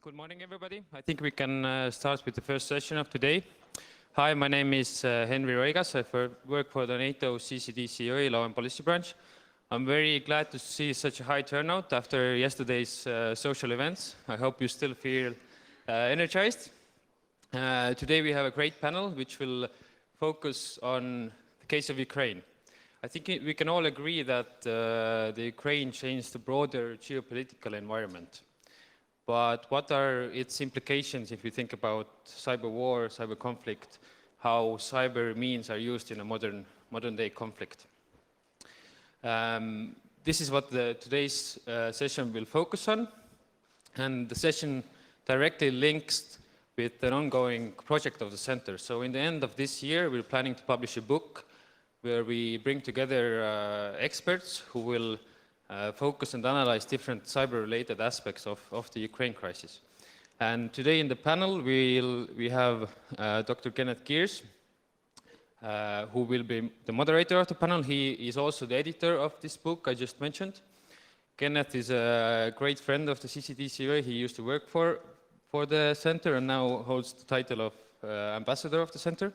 Good morning, everybody. I think we can start with the first session of today. Hi, my name is Henry Roigas. I work for the NATO CCDCOE Law and Policy Branch. I'm very glad to see such a high turnout after yesterday's social events. I hope you still feel energized. Today we have a great panel which will focus on the case of Ukraine. I think we can all agree that the Ukraine changed the broader geopolitical environment. But what are its implications if you think about cyber war, cyber conflict, how cyber means are used in a modern day conflict? This is what today's session will focus on. And the session directly links with an ongoing project of the center. So in the end of this year, we're planning to publish a book where we bring together experts who will focus and analyze different cyber-related aspects of the Ukraine crisis. And today in the panel, we have Dr. Kenneth Gears, who will be the moderator of the panel. He is also the editor of this book I just mentioned. Kenneth is a great friend of the CCDCOE. He used to work for the center and now holds the title of ambassador of the center.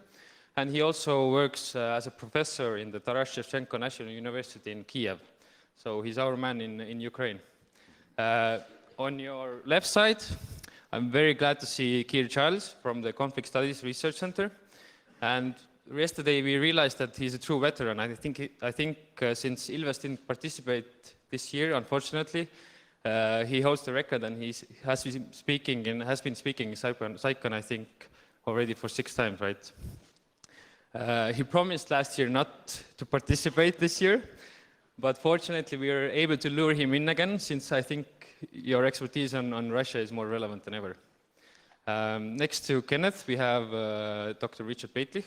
And he also works as a professor in the Taras Shevchenko National University in Kiev. So he's our man in Ukraine. On your left side, I'm very glad to see Keir Giles from the Conflict Studies Research Center. And yesterday we realized that he's a true veteran. I think since Ilves didn't participate this year, unfortunately, he holds the record and he has been speaking in CyCon, I think, already for 6 times, right? He promised last year not to participate this year. But fortunately, we are able to lure him in again, since I think your expertise on Russia is more relevant than ever. Next to Kenneth, we have Dr. Richard Baitlich.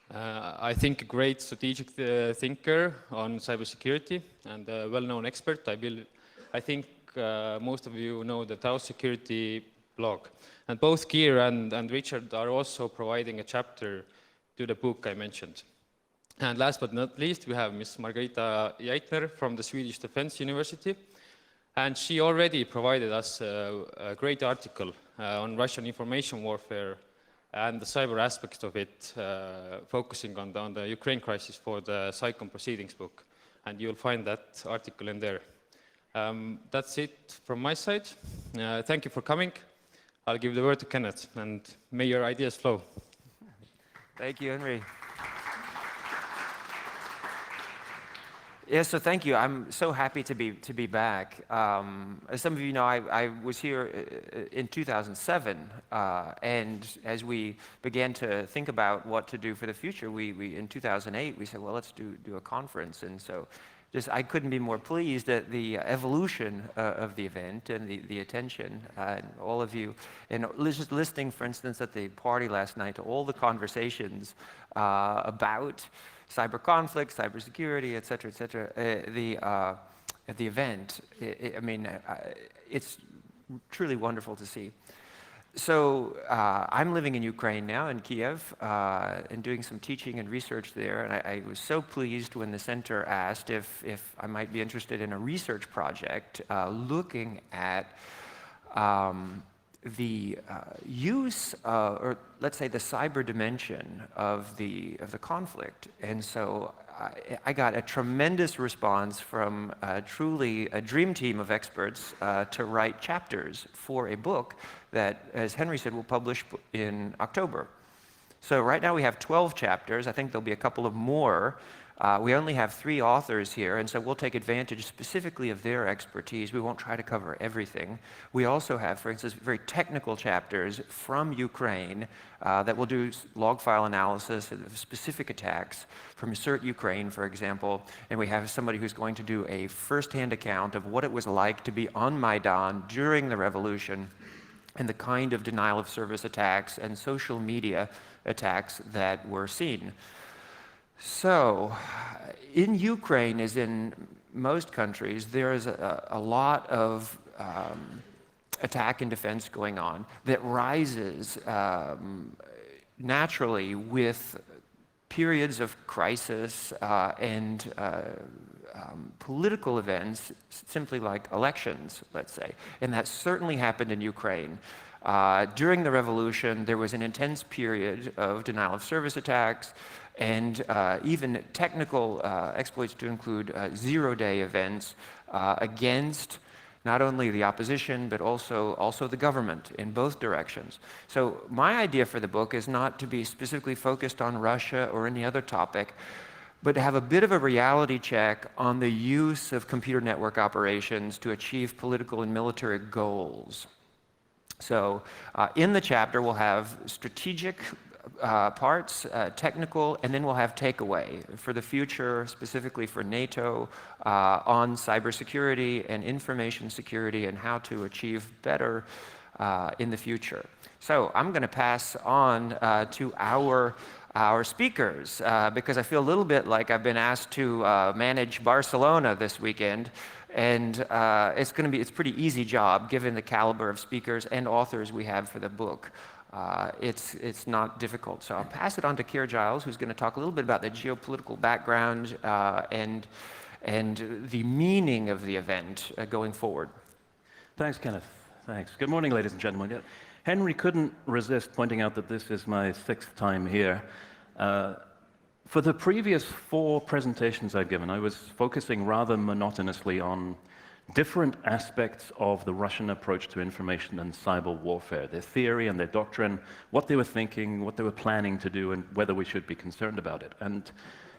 I think a great strategic thinker on cybersecurity and a well-known expert. I think most of you know the Tau Security blog. And both Keir and Richard are also providing a chapter to the book I mentioned. And last but not least, we have Ms. Margarita Geithner from the Swedish Defense University. And she already provided us a great article on Russian information warfare and the cyber aspects of it, focusing on the Ukraine crisis for the CyCon Proceedings book. And you'll find that article in there. That's it from my side. Thank you for coming. I'll give the word to Kenneth, and may your ideas flow. Thank you, Henry. Yeah, so thank you. I'm so happy to be back. As some of you know, I was here in 2007, and as we began to think about what to do for the future, we in 2008 we said, well, let's do a conference, and so I couldn't be more pleased at the evolution of the event and the attention, and all of you, and just listening, for instance, at the party last night to all the conversations about cyber conflict, cybersecurity, et cetera, at the event. It's truly wonderful to see. So I'm living in Ukraine now, in Kiev, and doing some teaching and research there. And I was so pleased when the center asked if I might be interested in a research project looking at the use, or let's say the cyber dimension of the conflict. And so I got a tremendous response from truly a dream team of experts to write chapters for a book that, as Henry said, we'll publish in October. So right now we have 12 chapters. I think there'll be a couple of more. We only have 3 authors here, and so we'll take advantage specifically of their expertise. We won't try to cover everything. We also have, for instance, very technical chapters from Ukraine that will do log file analysis of specific attacks from CERT Ukraine, for example. And we have somebody who's going to do a first-hand account of what it was like to be on Maidan during the revolution and the kind of denial of service attacks and social media attacks that were seen. So, in Ukraine, as in most countries, there is a lot of attack and defense going on that rises naturally with periods of crisis and political events, simply like elections, let's say. And that certainly happened in Ukraine. During the revolution, there was an intense period of denial of service attacks and even technical exploits to include zero-day events against not only the opposition, but also the government in both directions. So my idea for the book is not to be specifically focused on Russia or any other topic, but to have a bit of a reality check on the use of computer network operations to achieve political and military goals. So in the chapter, we'll have strategic parts, technical, and then we'll have takeaway for the future, specifically for NATO, on cybersecurity and information security and how to achieve better in the future. So I'm going to pass on to our speakers because I feel a little bit like I've been asked to manage Barcelona this weekend. And it's pretty easy job given the caliber of speakers and authors we have for the book. It's not difficult. So I'll pass it on to Keir Giles, who's going to talk a little bit about the geopolitical background and the meaning of the event going forward. Thanks, Kenneth. Thanks. Good morning, ladies and gentlemen. Yeah, Henry couldn't resist pointing out that this is my 6th time here. For the previous 4 presentations I've given, I was focusing rather monotonously on different aspects of the Russian approach to information and cyber warfare, their theory and their doctrine, what they were thinking, what they were planning to do, and whether we should be concerned about it. And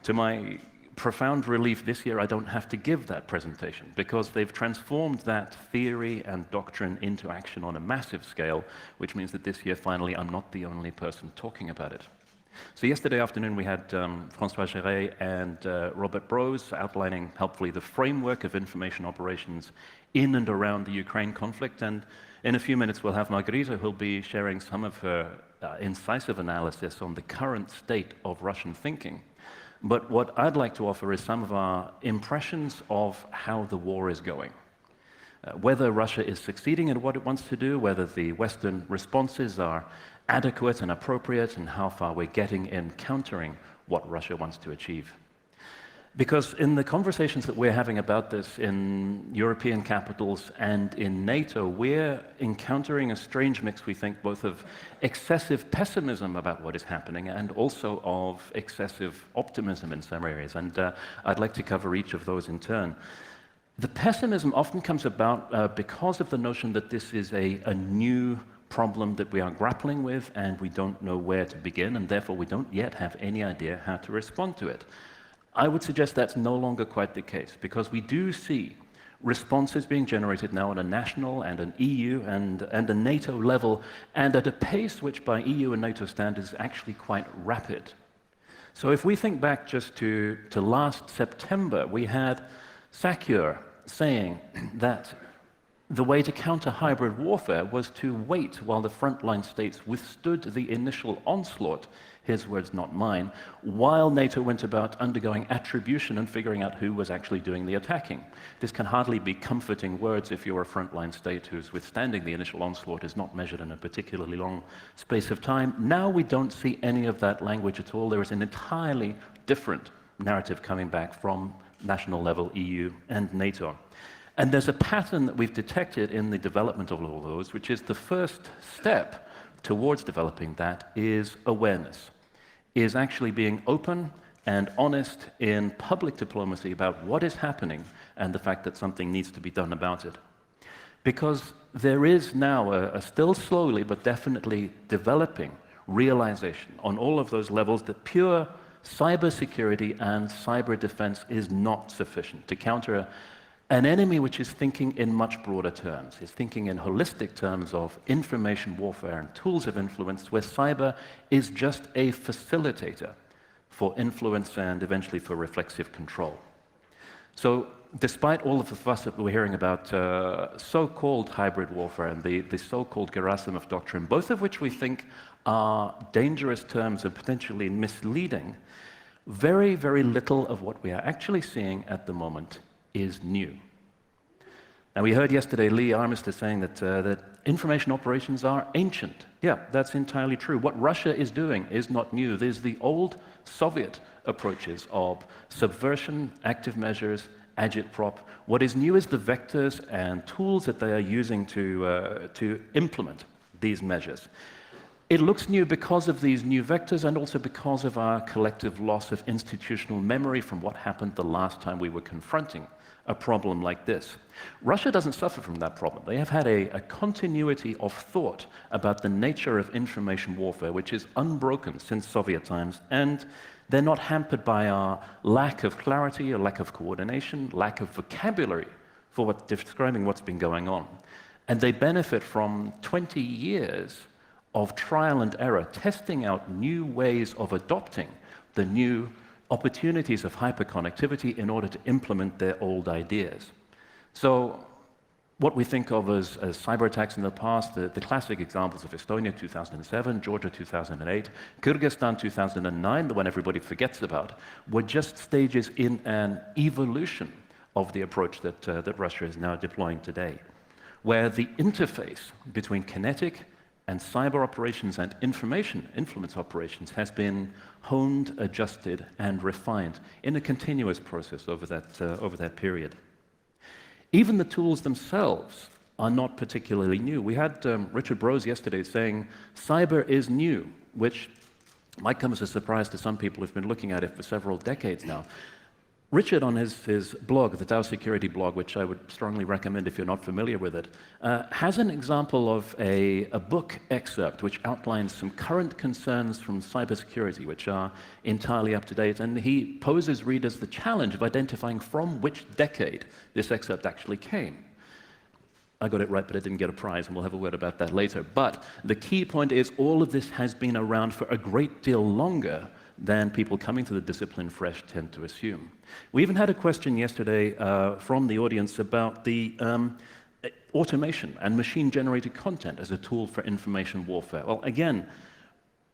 to my profound relief this year, I don't have to give that presentation because they've transformed that theory and doctrine into action on a massive scale, which means that this year, finally, I'm not the only person talking about it. So yesterday afternoon, we had François Géret and Robert Brose outlining, helpfully, the framework of information operations in and around the Ukraine conflict. And in a few minutes, we'll have Margarita, who'll be sharing some of her incisive analysis on the current state of Russian thinking. But what I'd like to offer is some of our impressions of how the war is going. Whether Russia is succeeding in what it wants to do, whether the Western responses are adequate and appropriate, and how far we're getting in countering what Russia wants to achieve. Because in the conversations that we're having about this in European capitals and in NATO, we're encountering a strange mix, we think, both of excessive pessimism about what is happening and also of excessive optimism in some areas. And I'd like to cover each of those in turn. The pessimism often comes about because of the notion that this is a new problem that we are grappling with and we don't know where to begin, and therefore we don't yet have any idea how to respond to it. I would suggest that's no longer quite the case, because we do see responses being generated now at a national and an EU and a NATO level, and at a pace which by EU and NATO standards is actually quite rapid. So if we think back just to last September, we had SACEUR saying that the way to counter hybrid warfare was to wait while the frontline states withstood the initial onslaught, his words, not mine, while NATO went about undergoing attribution and figuring out who was actually doing the attacking. This can hardly be comforting words if you're a frontline state who's withstanding the initial onslaught is not measured in a particularly long space of time. Now we don't see any of that language at all. There is an entirely different narrative coming back from national level, EU and NATO. And there's a pattern that we've detected in the development of all those, which is the first step towards developing that is awareness, is actually being open and honest in public diplomacy about what is happening and the fact that something needs to be done about it. Because there is now a still slowly but definitely developing realization on all of those levels that pure cybersecurity and cyber defense is not sufficient to counter an enemy which is thinking in much broader terms, is thinking in holistic terms of information warfare and tools of influence, where cyber is just a facilitator for influence and eventually for reflexive control. So despite all of the fuss that we're hearing about so-called hybrid warfare and the so-called Gerasimov doctrine, both of which we think are dangerous terms and potentially misleading, very, very little of what we are actually seeing at the moment is new. Now, we heard yesterday Lee Armister saying that information operations are ancient. Yeah, that's entirely true. What Russia is doing is not new. There's the old Soviet approaches of subversion, active measures, agitprop. What is new is the vectors and tools that they are using to implement these measures. It looks new because of these new vectors and also because of our collective loss of institutional memory from what happened the last time we were confronting a problem like this. Russia doesn't suffer from that problem. They have had a continuity of thought about the nature of information warfare, which is unbroken since Soviet times, and they're not hampered by our lack of clarity, or lack of coordination, lack of vocabulary for describing what's been going on. And they benefit from 20 years of trial and error, testing out new ways of adopting the new opportunities of hyperconnectivity in order to implement their old ideas. So what we think of as cyber attacks in the past, the classic examples of Estonia 2007, Georgia 2008, Kyrgyzstan 2009, the one everybody forgets about, were just stages in an evolution of the approach that Russia is now deploying today, where the interface between kinetic and cyber operations and information influence operations has been honed, adjusted, and refined in a continuous process over that period. Even the tools themselves are not particularly new. We had Richard Brose yesterday saying cyber is new, which might come as a surprise to some people who've been looking at it for several decades now. Richard, on his blog, the Dow Security blog, which I would strongly recommend if you're not familiar with it, has an example of a book excerpt which outlines some current concerns from cybersecurity, which are entirely up to date, and he poses readers the challenge of identifying from which decade this excerpt actually came. I got it right, but I didn't get a prize, and we'll have a word about that later. But the key point is all of this has been around for a great deal longer than people coming to the discipline fresh tend to assume. We even had a question yesterday from the audience about the automation and machine-generated content as a tool for information warfare. Well, again,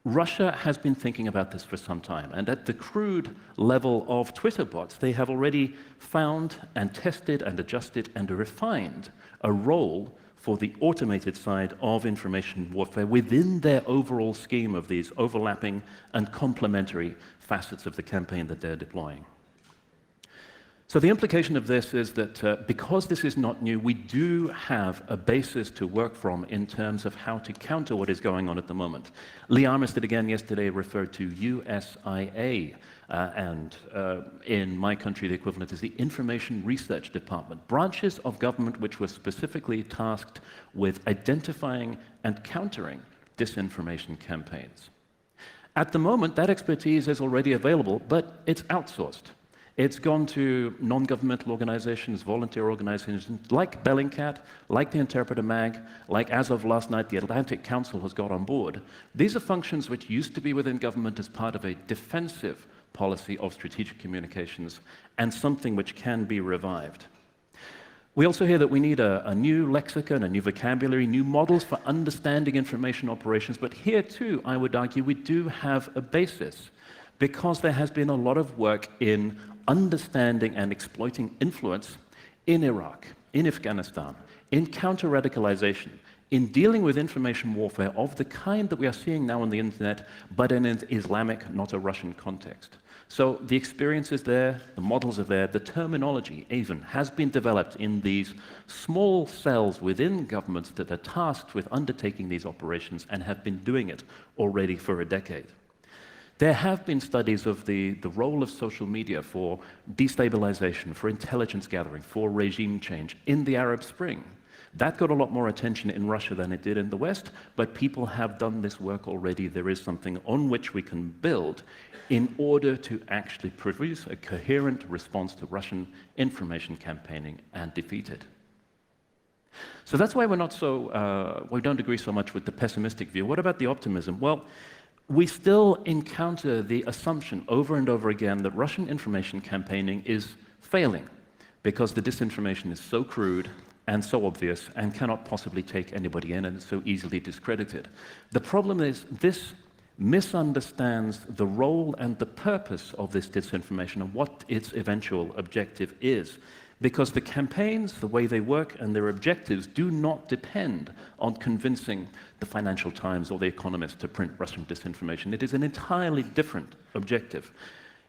Russia has been thinking about this for some time, and at the crude level of Twitter bots, they have already found and tested and adjusted and refined a role for the automated side of information warfare within their overall scheme of these overlapping and complementary facets of the campaign that they're deploying. So the implication of this is that because this is not new, we do have a basis to work from in terms of how to counter what is going on at the moment. Lee Armistead again yesterday referred to USIA, and in my country the equivalent is the Information Research Department, branches of government which were specifically tasked with identifying and countering disinformation campaigns. At the moment, that expertise is already available, but it's outsourced. It's gone to non-governmental organizations, volunteer organizations like Bellingcat, like the Interpreter Mag, like as of last night, the Atlantic Council has got on board. These are functions which used to be within government as part of a defensive policy of strategic communications and something which can be revived. We also hear that we need a new lexicon, a new vocabulary, new models for understanding information operations, but here too, I would argue, we do have a basis because there has been a lot of work in understanding and exploiting influence in Iraq, in Afghanistan, in counter-radicalization, in dealing with information warfare of the kind that we are seeing now on the internet, but in an Islamic, not a Russian context. So the experience is there, the models are there, the terminology even has been developed in these small cells within governments that are tasked with undertaking these operations and have been doing it already for a decade. There have been studies of the role of social media for destabilization, for intelligence gathering, for regime change in the Arab Spring. That got a lot more attention in Russia than it did in the West, but people have done this work already. There is something on which we can build in order to actually produce a coherent response to Russian information campaigning and defeat it. So that's why we don't agree so much with the pessimistic view. What about the optimism? Well, we still encounter the assumption over and over again that Russian information campaigning is failing because the disinformation is so crude and so obvious and cannot possibly take anybody in and is so easily discredited. The problem is this misunderstands the role and the purpose of this disinformation and what its eventual objective is. Because the campaigns, the way they work, and their objectives do not depend on convincing the Financial Times or the Economist to print Russian disinformation. It is an entirely different objective.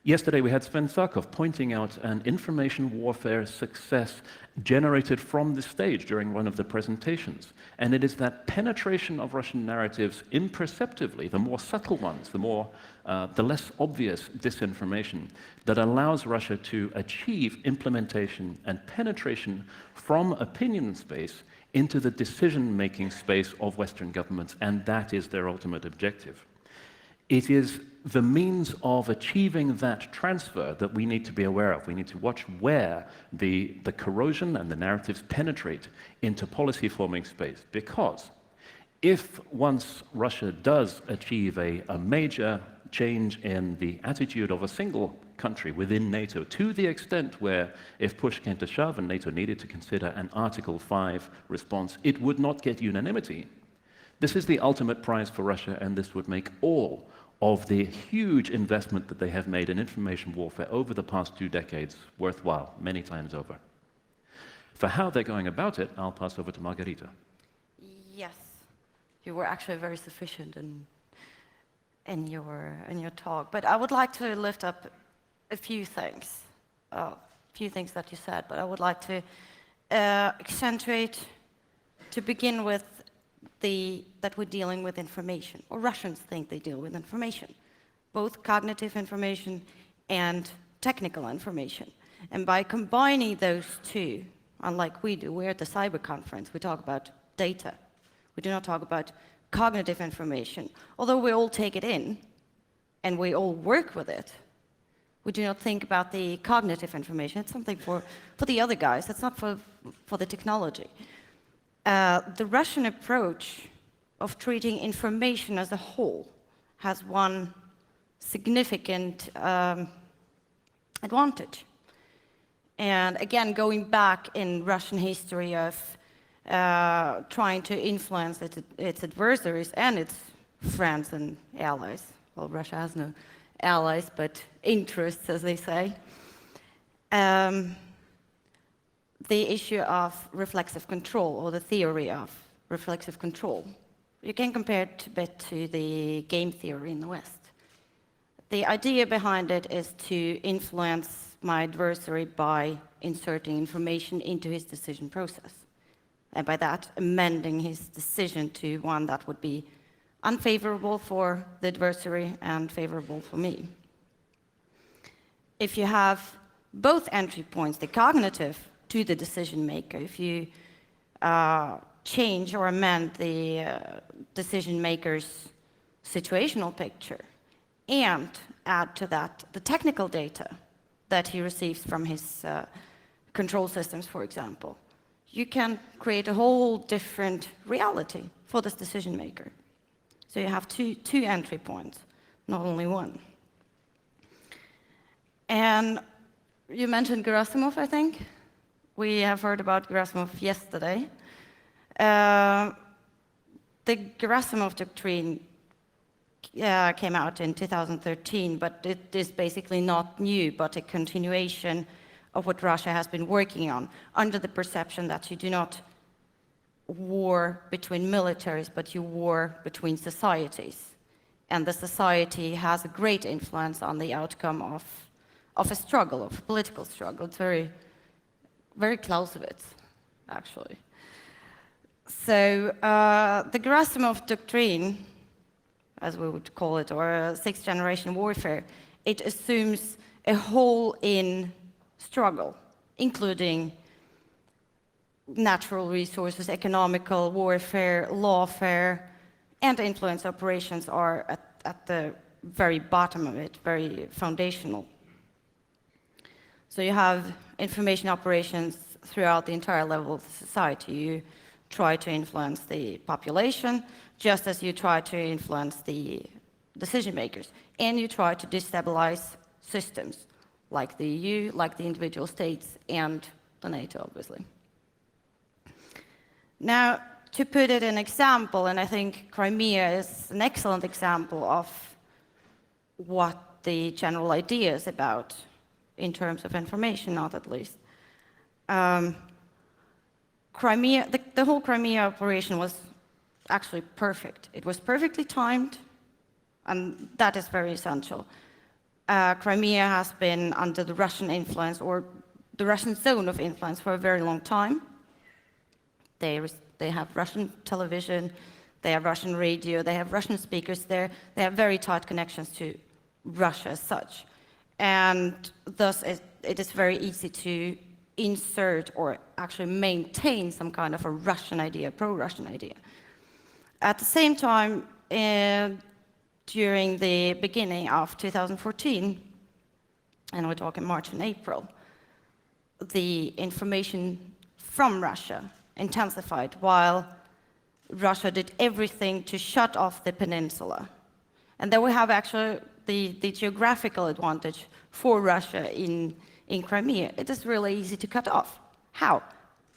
Yesterday we had Sven Sarkov pointing out an information warfare success generated from the stage during one of the presentations. And it is that penetration of Russian narratives imperceptibly, the more subtle ones, the less obvious disinformation, that allows Russia to achieve implementation and penetration from opinion space into the decision-making space of Western governments, and that is their ultimate objective. It is the means of achieving that transfer that we need to be aware of. We need to watch where the corrosion and the narratives penetrate into policy-forming space, because if once Russia does achieve a major change in the attitude of a single country within NATO, to the extent where if push came to shove and NATO needed to consider an Article 5 response, it would not get unanimity. This is the ultimate prize for Russia, and this would make all of the huge investment that they have made in information warfare over the past 2 decades worthwhile, many times over. For how they're going about it, I'll pass over to Margarita. Yes, you were actually very sufficient in your talk, but I would like to lift up a few things that you said, but I would like to accentuate, to begin with, that we're dealing with information, or Russians think they deal with information, both cognitive information and technical information. And by combining those two, unlike we do, we're at the cyber conference, we talk about data. We do not talk about cognitive information. Although we all take it in, and we all work with it, we do not think about the cognitive information. It's something for the other guys, it's not for the technology. The Russian approach of treating information as a whole has one significant advantage. And again, going back in Russian history of trying to influence its adversaries and its friends and allies. Well, Russia has no allies, but interests, as they say. The issue of reflexive control, or the theory of reflexive control. You can compare it a bit to the game theory in the West. The idea behind it is to influence my adversary by inserting information into his decision process, and by that, amending his decision to one that would be unfavorable for the adversary and favorable for me. If you have both entry points, the cognitive to the decision maker, if you change or amend the decision maker's situational picture and add to that the technical data that he receives from his control systems, for example, you can create a whole different reality for this decision maker. So you have two entry points, not only one. And you mentioned Gerasimov, I think. We have heard about Gerasimov yesterday. The Gerasimov doctrine came out in 2013, but it is basically not new, but a continuation of what Russia has been working on, under the perception that you do not war between militaries, but you war between societies. And the society has a great influence on the outcome of a struggle, of a political struggle. It's very, very Clausewitz, actually. So the Gerasimov doctrine, as we would call it, or sixth generation warfare, it assumes a whole-in struggle, including natural resources, economical warfare, lawfare, and influence operations are at the very bottom of it, very foundational. So you have information operations throughout the entire level of society. You try to influence the population, just as you try to influence the decision makers. And you try to destabilize systems, like the EU, like the individual states, and the NATO, obviously. Now, to put it in example, and I think Crimea is an excellent example of what the general idea is about, in terms of information, not at least. Crimea, the whole Crimea operation was actually perfect. It was perfectly timed, and that is very essential. Crimea has been under the Russian influence, or the Russian zone of influence, for a very long time. They have Russian television, they have Russian radio, they have Russian speakers there, they have very tight connections to Russia as such. And thus it is very easy to insert or actually maintain some kind of a Russian idea, pro-Russian idea. At the same time, during the beginning of 2014, and we're talking March and April, the information from Russia intensified while Russia did everything to shut off the peninsula. And then we have actually the geographical advantage for Russia in Crimea. It is really easy to cut off. How?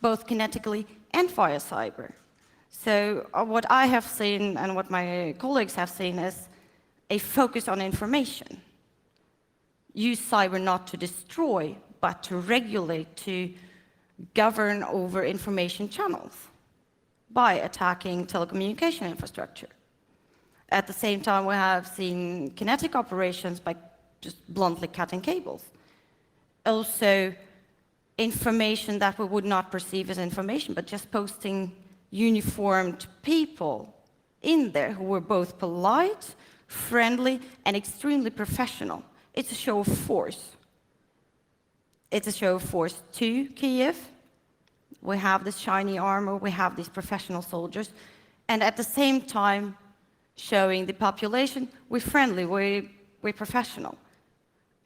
Both kinetically and via cyber. So what I have seen and what my colleagues have seen is a focus on information. Use cyber not to destroy, but to regulate, to govern over information channels by attacking telecommunication infrastructure. At the same time, we have seen kinetic operations by just bluntly cutting cables. Also, information that we would not perceive as information, but just posting uniformed people in there who were both polite, friendly, and extremely professional. It's a show of force. It's a show of force to Kiev. We have this shiny armor, we have these professional soldiers, and at the same time showing the population, we're friendly, we're professional.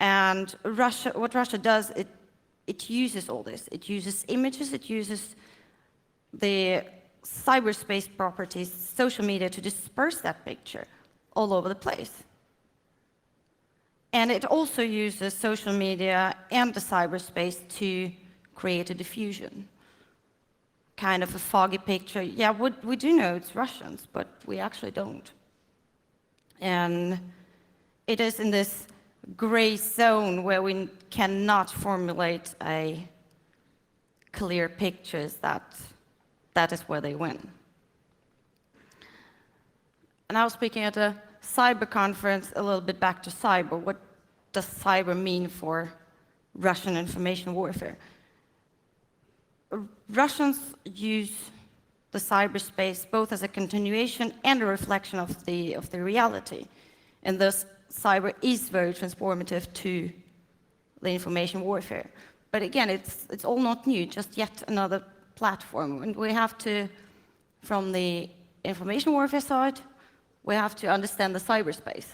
And Russia, what Russia does, it uses all this. It uses images, it uses the cyberspace properties, social media, to disperse that picture all over the place. And it also uses social media and the cyberspace to create a diffusion. Kind of a foggy picture. Yeah, we do know it's Russians, but we actually don't. And it is in this gray zone where we cannot formulate a clear pictures that is where they win. And I was speaking at a cyber conference, a little bit back to cyber. What does cyber mean for Russian information warfare? Russians use the cyberspace both as a continuation and a reflection of the reality. And thus, cyber is very transformative to the information warfare. But again, it's all not new, just yet another platform. And we have to, from the information warfare side, we have to understand the cyberspace.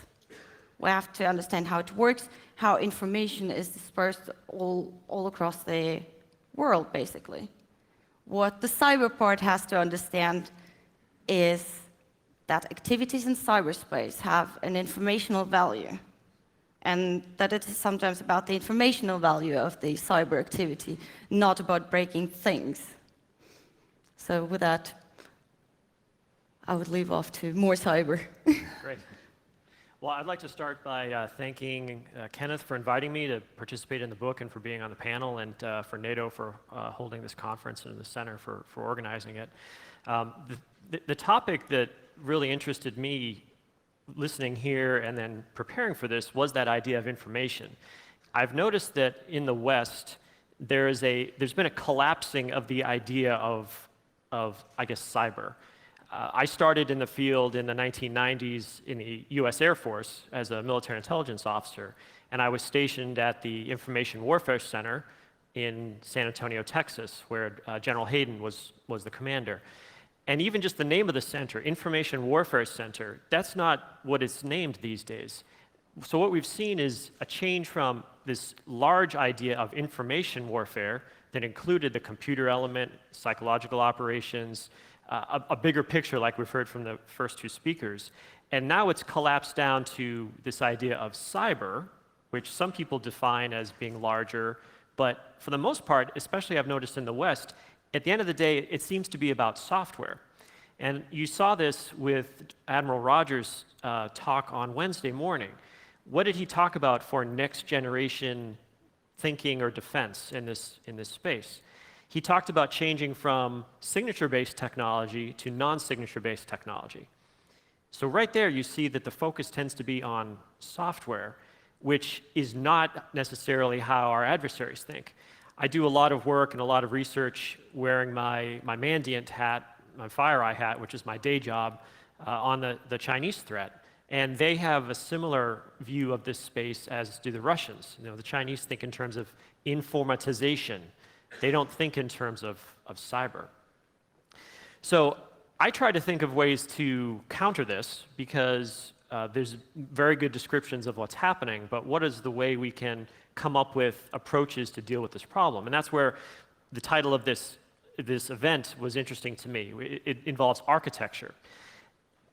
We have to understand how it works, how information is dispersed all across the world, basically. What the cyber part has to understand is that activities in cyberspace have an informational value, and that it is sometimes about the informational value of the cyber activity, not about breaking things. So with that, I would leave off to more cyber. Great. Well, I'd like to start by thanking Kenneth for inviting me to participate in the book and for being on the panel, and for NATO for holding this conference and the center for organizing it. The topic that really interested me listening here and then preparing for this was that idea of information. I've noticed that in the West, there's been a collapsing of the idea of I guess, cyber. I started in the field in the 1990s in the US Air Force as a military intelligence officer, and I was stationed at the Information Warfare Center in San Antonio, Texas, where General Hayden was the commander. And even just the name of the center, Information Warfare Center, that's not what it's named these days. So what we've seen is a change from this large idea of information warfare that included the computer element, psychological operations, a bigger picture like we've heard from the first two speakers. And now it's collapsed down to this idea of cyber, which some people define as being larger, but for the most part, especially I've noticed in the West, at the end of the day, it seems to be about software. And you saw this with Admiral Rogers' talk on Wednesday morning. What did he talk about for next generation thinking or defense in this space? He talked about changing from signature-based technology to non-signature-based technology. So right there, you see that the focus tends to be on software, which is not necessarily how our adversaries think. I do a lot of work and a lot of research wearing my Mandiant hat, my FireEye hat, which is my day job, on the Chinese threat. And they have a similar view of this space as do the Russians. You know, the Chinese think in terms of informatization. They don't think in terms of cyber. So I try to think of ways to counter this because there's very good descriptions of what's happening, but what is the way we can come up with approaches to deal with this problem? And that's where the title of this event was interesting to me. It involves architecture.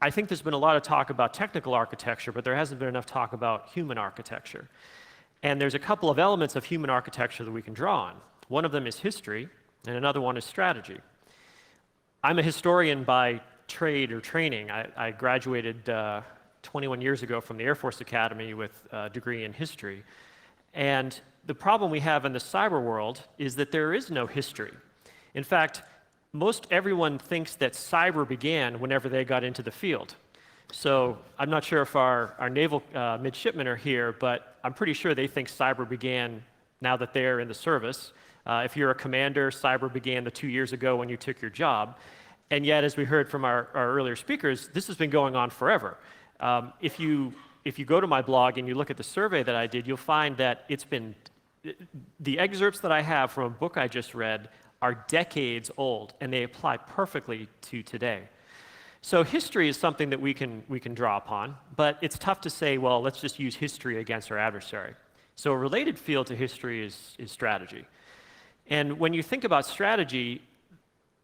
I think there's been a lot of talk about technical architecture, but there hasn't been enough talk about human architecture. And there's a couple of elements of human architecture that we can draw on. One of them is history, and another one is strategy. I'm a historian by trade or training. I graduated 21 years ago from the Air Force Academy with a degree in history. And the problem we have in the cyber world is that there is no history. In fact, most everyone thinks that cyber began whenever they got into the field. So I'm not sure if our naval midshipmen are here, but I'm pretty sure they think cyber began now that they're in the service. If you're a commander, cyber began the 2 years ago when you took your job. And yet, as we heard from our earlier speakers, this has been going on forever. If you go to my blog and you look at the survey that I did, you'll find that the excerpts that I have from a book I just read are decades old, and they apply perfectly to today. So history is something that we can draw upon, but it's tough to say, well, let's just use history against our adversary. So a related field to history is strategy. And when you think about strategy,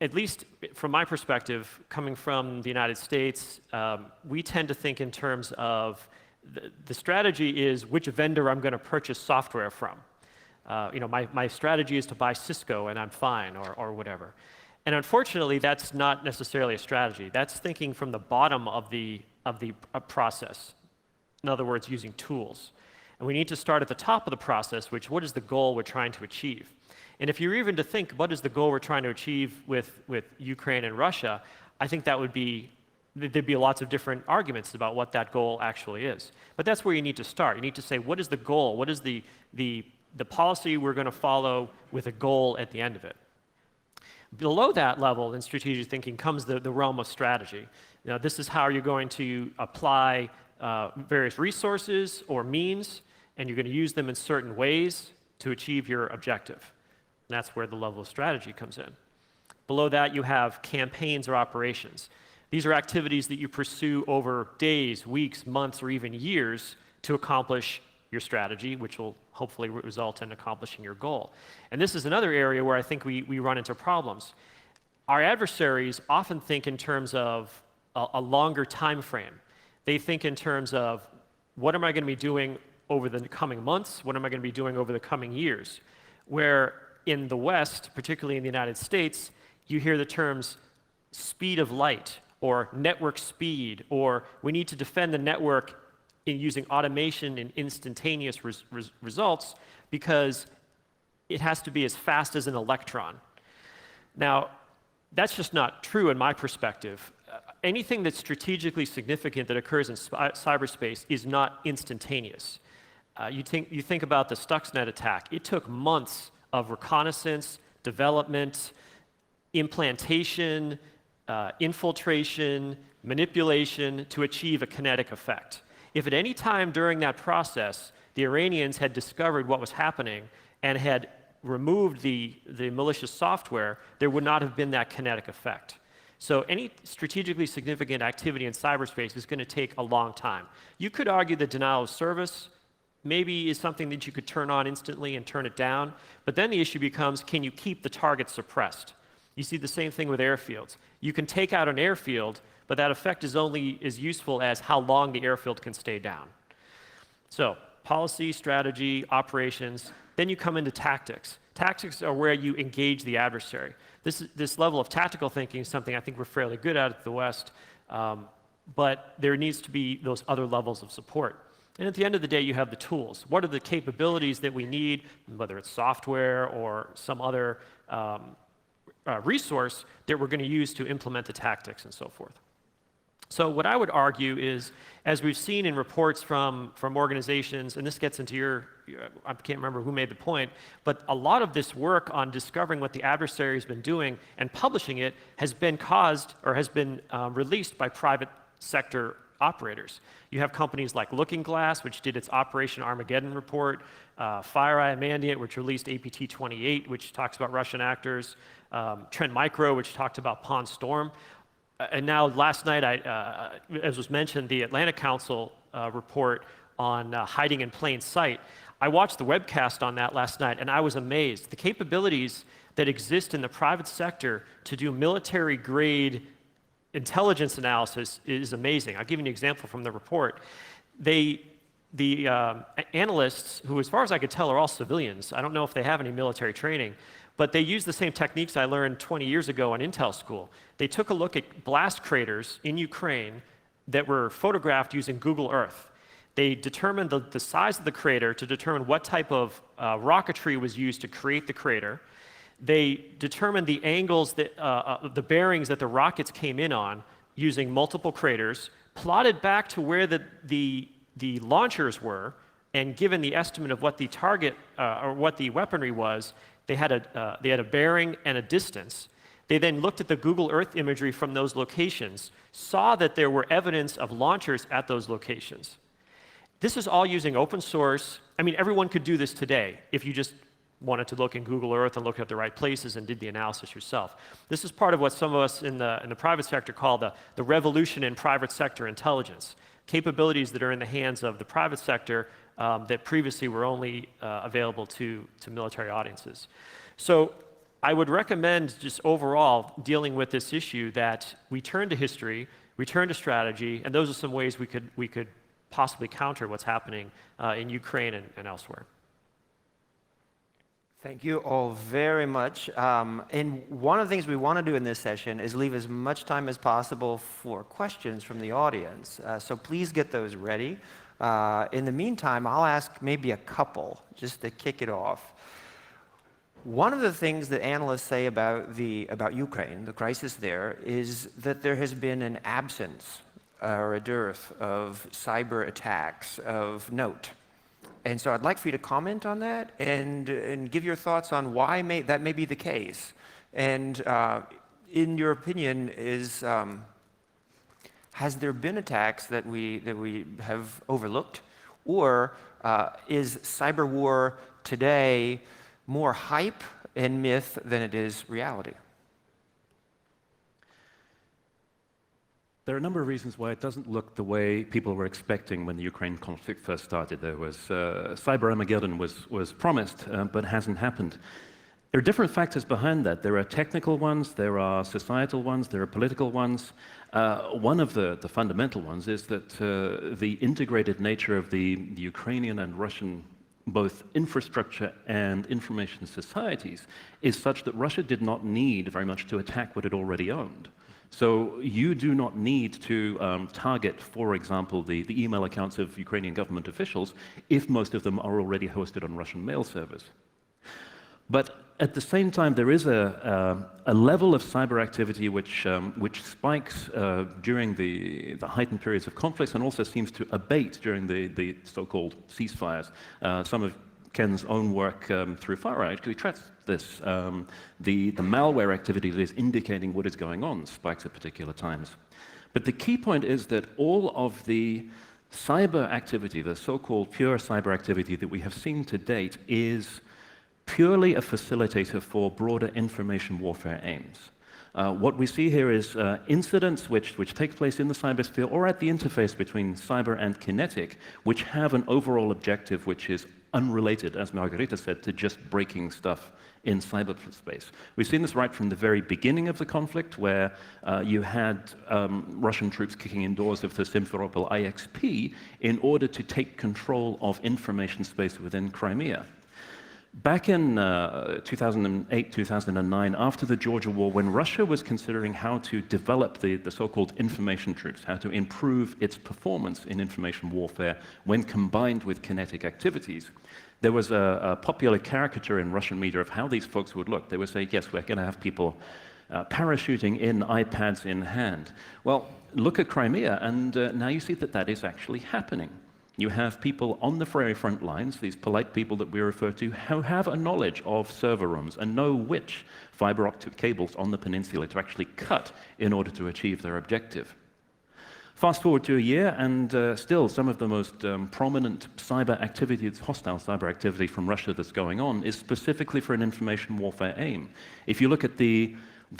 at least from my perspective, coming from the United States, we tend to think in terms of the strategy is which vendor I'm going to purchase software from. My strategy is to buy Cisco and I'm fine, or whatever. And unfortunately, that's not necessarily a strategy. That's thinking from the bottom of the process. In other words, using tools. And we need to start at the top of the process, what is the goal we're trying to achieve? And if you're even to think, what is the goal we're trying to achieve with Ukraine and Russia, I think there'd be lots of different arguments about what that goal actually is. But that's where you need to start. You need to say, what is the goal? What is the policy we're going to follow with a goal at the end of it? Below that level in strategic thinking comes the realm of strategy. Now, this is how you're going to apply various resources or means, and you're going to use them in certain ways to achieve your objective. And that's where the level of strategy comes in. Below that, you have campaigns or operations. These are activities that you pursue over days, weeks, months, or even years to accomplish your strategy, which will hopefully result in accomplishing your goal. And this is another area where I think we run into problems. Our adversaries often think in terms of a longer time frame. They think in terms of, what am I going to be doing over the coming months? What am I going to be doing over the coming years? Where in the West, particularly in the United States, you hear the terms speed of light, or network speed, or we need to defend the network in using automation and instantaneous results because it has to be as fast as an electron. Now, that's just not true in my perspective. Anything that's strategically significant that occurs in cyberspace is not instantaneous. You think about the Stuxnet attack. It took months of reconnaissance, development, implantation, infiltration, manipulation to achieve a kinetic effect. If at any time during that process the Iranians had discovered what was happening and had removed the malicious software, there would not have been that kinetic effect. So any strategically significant activity in cyberspace is going to take a long time. You could argue that denial of service maybe is something that you could turn on instantly and turn it down, but then the issue becomes, can you keep the target suppressed? You see the same thing with airfields. You can take out an airfield, but that effect is only as useful as how long the airfield can stay down. So policy, strategy, operations, then you come into tactics. Tactics are where you engage the adversary. This level of tactical thinking is something I think we're fairly good at the West, but there needs to be those other levels of support. And at the end of the day, you have the tools. What are the capabilities that we need, whether it's software or some other resource that we're going to use to implement the tactics and so forth. So what I would argue is, as we've seen in reports from organizations, and this gets into I can't remember who made the point, but a lot of this work on discovering what the adversary has been doing and publishing it has been released by private sector operators. You have companies like Looking Glass, which did its Operation Armageddon report, FireEye and Mandiant, which released APT 28, which talks about Russian actors, Trend Micro, which talked about Pawn Storm. And now last night, as was mentioned, the Atlantic Council report on hiding in plain sight. I watched the webcast on that last night, and I was amazed. The capabilities that exist in the private sector to do military-grade intelligence analysis is amazing. I'll give you an example from the report. The analysts, who as far as I could tell are all civilians, I don't know if they have any military training, but they use the same techniques I learned 20 years ago in Intel school. They took a look at blast craters in Ukraine that were photographed using Google Earth. They determined the size of the crater to determine what type of rocketry was used to create the crater. They determined the angles, the bearings that the rockets came in on using multiple craters, plotted back to where the launchers were, and given the estimate of what the target or what the weaponry was, they had a bearing and a distance. They then looked at the Google Earth imagery from those locations, saw that there were evidence of launchers at those locations. This is all using open source. I mean, everyone could do this today if you just wanted to look in Google Earth and look at the right places and did the analysis yourself. This is part of what some of us in the private sector call the revolution in private sector intelligence. Capabilities that are in the hands of the private sector that previously were only available to military audiences. So I would recommend just overall dealing with this issue that we turn to history, we turn to strategy, and those are some ways we could possibly counter what's happening in Ukraine and elsewhere. Thank you all very much. And one of the things we want to do in this session is leave as much time as possible for questions from the audience. So please get those ready. In the meantime, I'll ask maybe a couple just to kick it off. One of the things that analysts say about Ukraine, the crisis there, is that there has been an absence or a dearth of cyber attacks of note. And so I'd like for you to comment on that and give your thoughts on why that may be the case. And in your opinion, has there been attacks that we have overlooked? Or is cyber war today more hype and myth than it is reality? There are a number of reasons why it doesn't look the way people were expecting when the Ukraine conflict first started. There was cyber Armageddon was promised, but hasn't happened. There are different factors behind that. There are technical ones, there are societal ones, there are political ones. One of the fundamental ones is that the integrated nature of the Ukrainian and Russian both infrastructure and information societies is such that Russia did not need very much to attack what it already owned. So you do not need to target, for example, the email accounts of Ukrainian government officials if most of them are already hosted on Russian mail servers. But at the same time, there is a level of cyber activity which spikes during the heightened periods of conflicts and also seems to abate during the so-called ceasefires. Some of Ken's own work through FireEye actually tracks this. The malware activity that is indicating what is going on spikes at particular times. But the key point is that all of the cyber activity, the so-called pure cyber activity that we have seen to date, is purely a facilitator for broader information warfare aims. What we see here is incidents which take place in the cybersphere or at the interface between cyber and kinetic, which have an overall objective which is unrelated, as Margarita said, to just breaking stuff in cyberspace. We've seen this right from the very beginning of the conflict, where you had Russian troops kicking in doors of the Simferopol IXP in order to take control of information space within Crimea. Back in 2008, 2009, after the Georgia War, when Russia was considering how to develop the so-called information troops, how to improve its performance in information warfare when combined with kinetic activities, there was a popular caricature in Russian media of how these folks would look. They would say, yes, we're going to have people parachuting in, iPads in hand. Well, look at Crimea, and now you see that that is actually happening. You have people on the very front lines, these polite people that we refer to, who have a knowledge of server rooms and know which fiber optic cables on the peninsula to actually cut in order to achieve their objective. Fast forward to a year, and still some of the most prominent cyber activity, hostile cyber activity from Russia that's going on, is specifically for an information warfare aim. If you look at the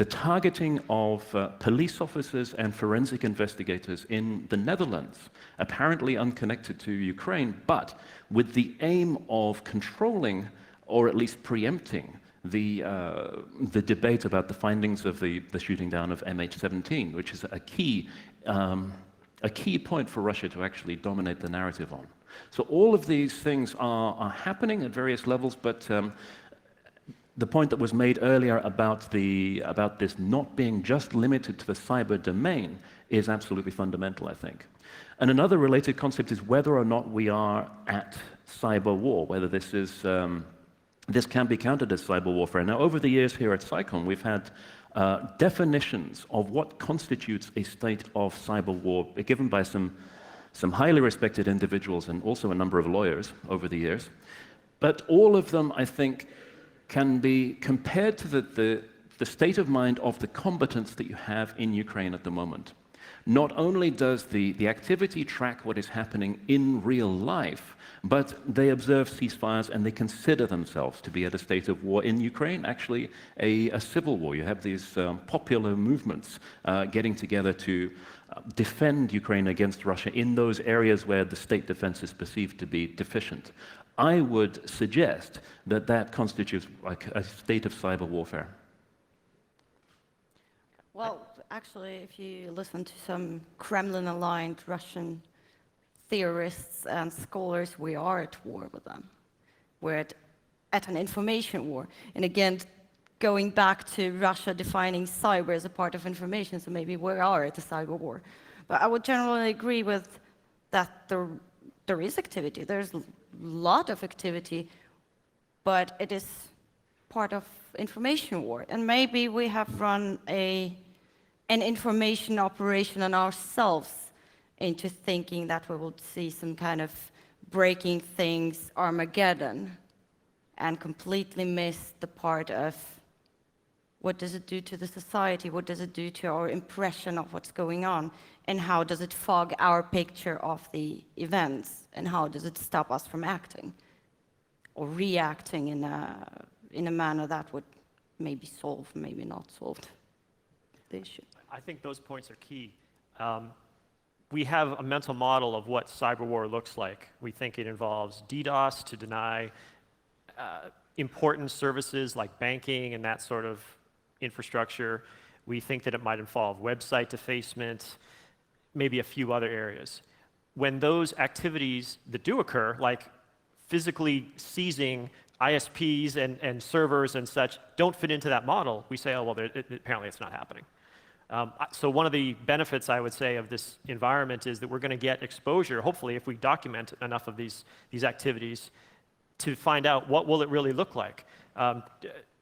targeting of police officers and forensic investigators in the Netherlands, apparently unconnected to Ukraine, but with the aim of controlling, or at least preempting, the debate about the findings of the shooting down of MH17, which is a key point for Russia to actually dominate the narrative on. So all of these things are happening at various levels, but the point that was made earlier about this not being just limited to the cyber domain is absolutely fundamental, I think. And another related concept is whether or not we are at cyber war, whether this can be counted as cyber warfare. Now, over the years here at CyCon, we've had definitions of what constitutes a state of cyber war given by some highly respected individuals and also a number of lawyers over the years. But all of them, I think, can be compared to the state of mind of the combatants that you have in Ukraine at the moment. Not only does the activity track what is happening in real life, but they observe ceasefires and they consider themselves to be at a state of war in Ukraine, actually a civil war. You have these popular movements getting together to defend Ukraine against Russia in those areas where the state defense is perceived to be deficient. I would suggest that that constitutes like a state of cyber warfare. Well, actually, if you listen to some Kremlin-aligned Russian theorists and scholars, we are at war with them. We're at an information war. And again, going back to Russia defining cyber as a part of information, so maybe we are at a cyber war. But I would generally agree with that there is activity. There's a lot of activity, but it is part of information war. And maybe we have run an information operation on ourselves into thinking that we will see some kind of breaking things Armageddon and completely miss the part of what does it do to the society, what does it do to our impression of what's going on, and how does it fog our picture of the events, and how does it stop us from acting or reacting in a manner that would maybe solve, maybe not solve the issue. I think those points are key. We have a mental model of what cyber war looks like. We think it involves DDoS to deny important services like banking and that sort of infrastructure. We think that it might involve website defacement, maybe a few other areas. When those activities that do occur, like physically seizing ISPs and servers and such, don't fit into that model, we say, oh, well, apparently it's not happening. So one of the benefits, I would say, of this environment is that we're going to get exposure, hopefully, if we document enough of these activities, to find out what will it really look like.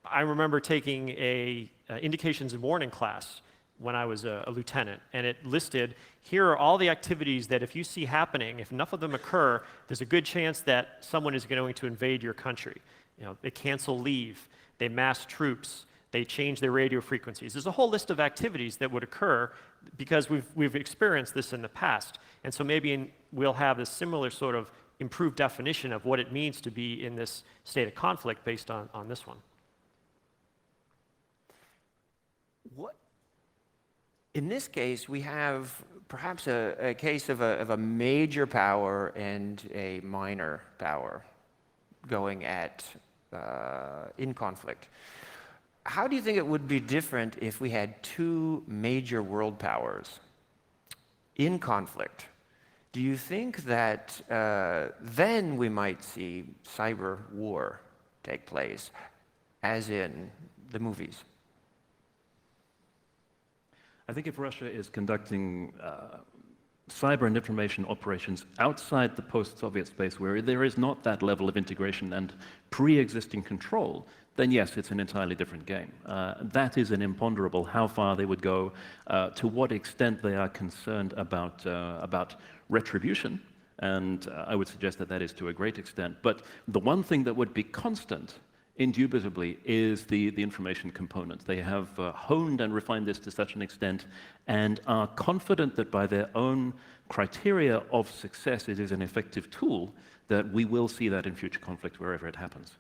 I remember taking a indications and warning class when I was a lieutenant, and it listed, here are all the activities that if you see happening, if enough of them occur, there's a good chance that someone is going to invade your country. You know, they cancel leave, they mass troops, they change their radio frequencies. There's a whole list of activities that would occur because we've experienced this in the past. And so maybe we'll have a similar sort of improved definition of what it means to be in this state of conflict based on this one. In this case, we have perhaps a case of a major power and a minor power going at in conflict. How do you think it would be different if we had two major world powers in conflict? Do you think that then we might see cyber war take place, as in the movies? I think if Russia is conducting cyber and information operations outside the post-Soviet space where there is not that level of integration and pre-existing control, then yes, it's an entirely different game. That is an imponderable, how far they would go, to what extent they are concerned about retribution, and I would suggest that that is to a great extent. But the one thing that would be constant, indubitably, is the information component. They have honed and refined this to such an extent and are confident that by their own criteria of success, it is an effective tool, that we will see that in future conflict wherever it happens.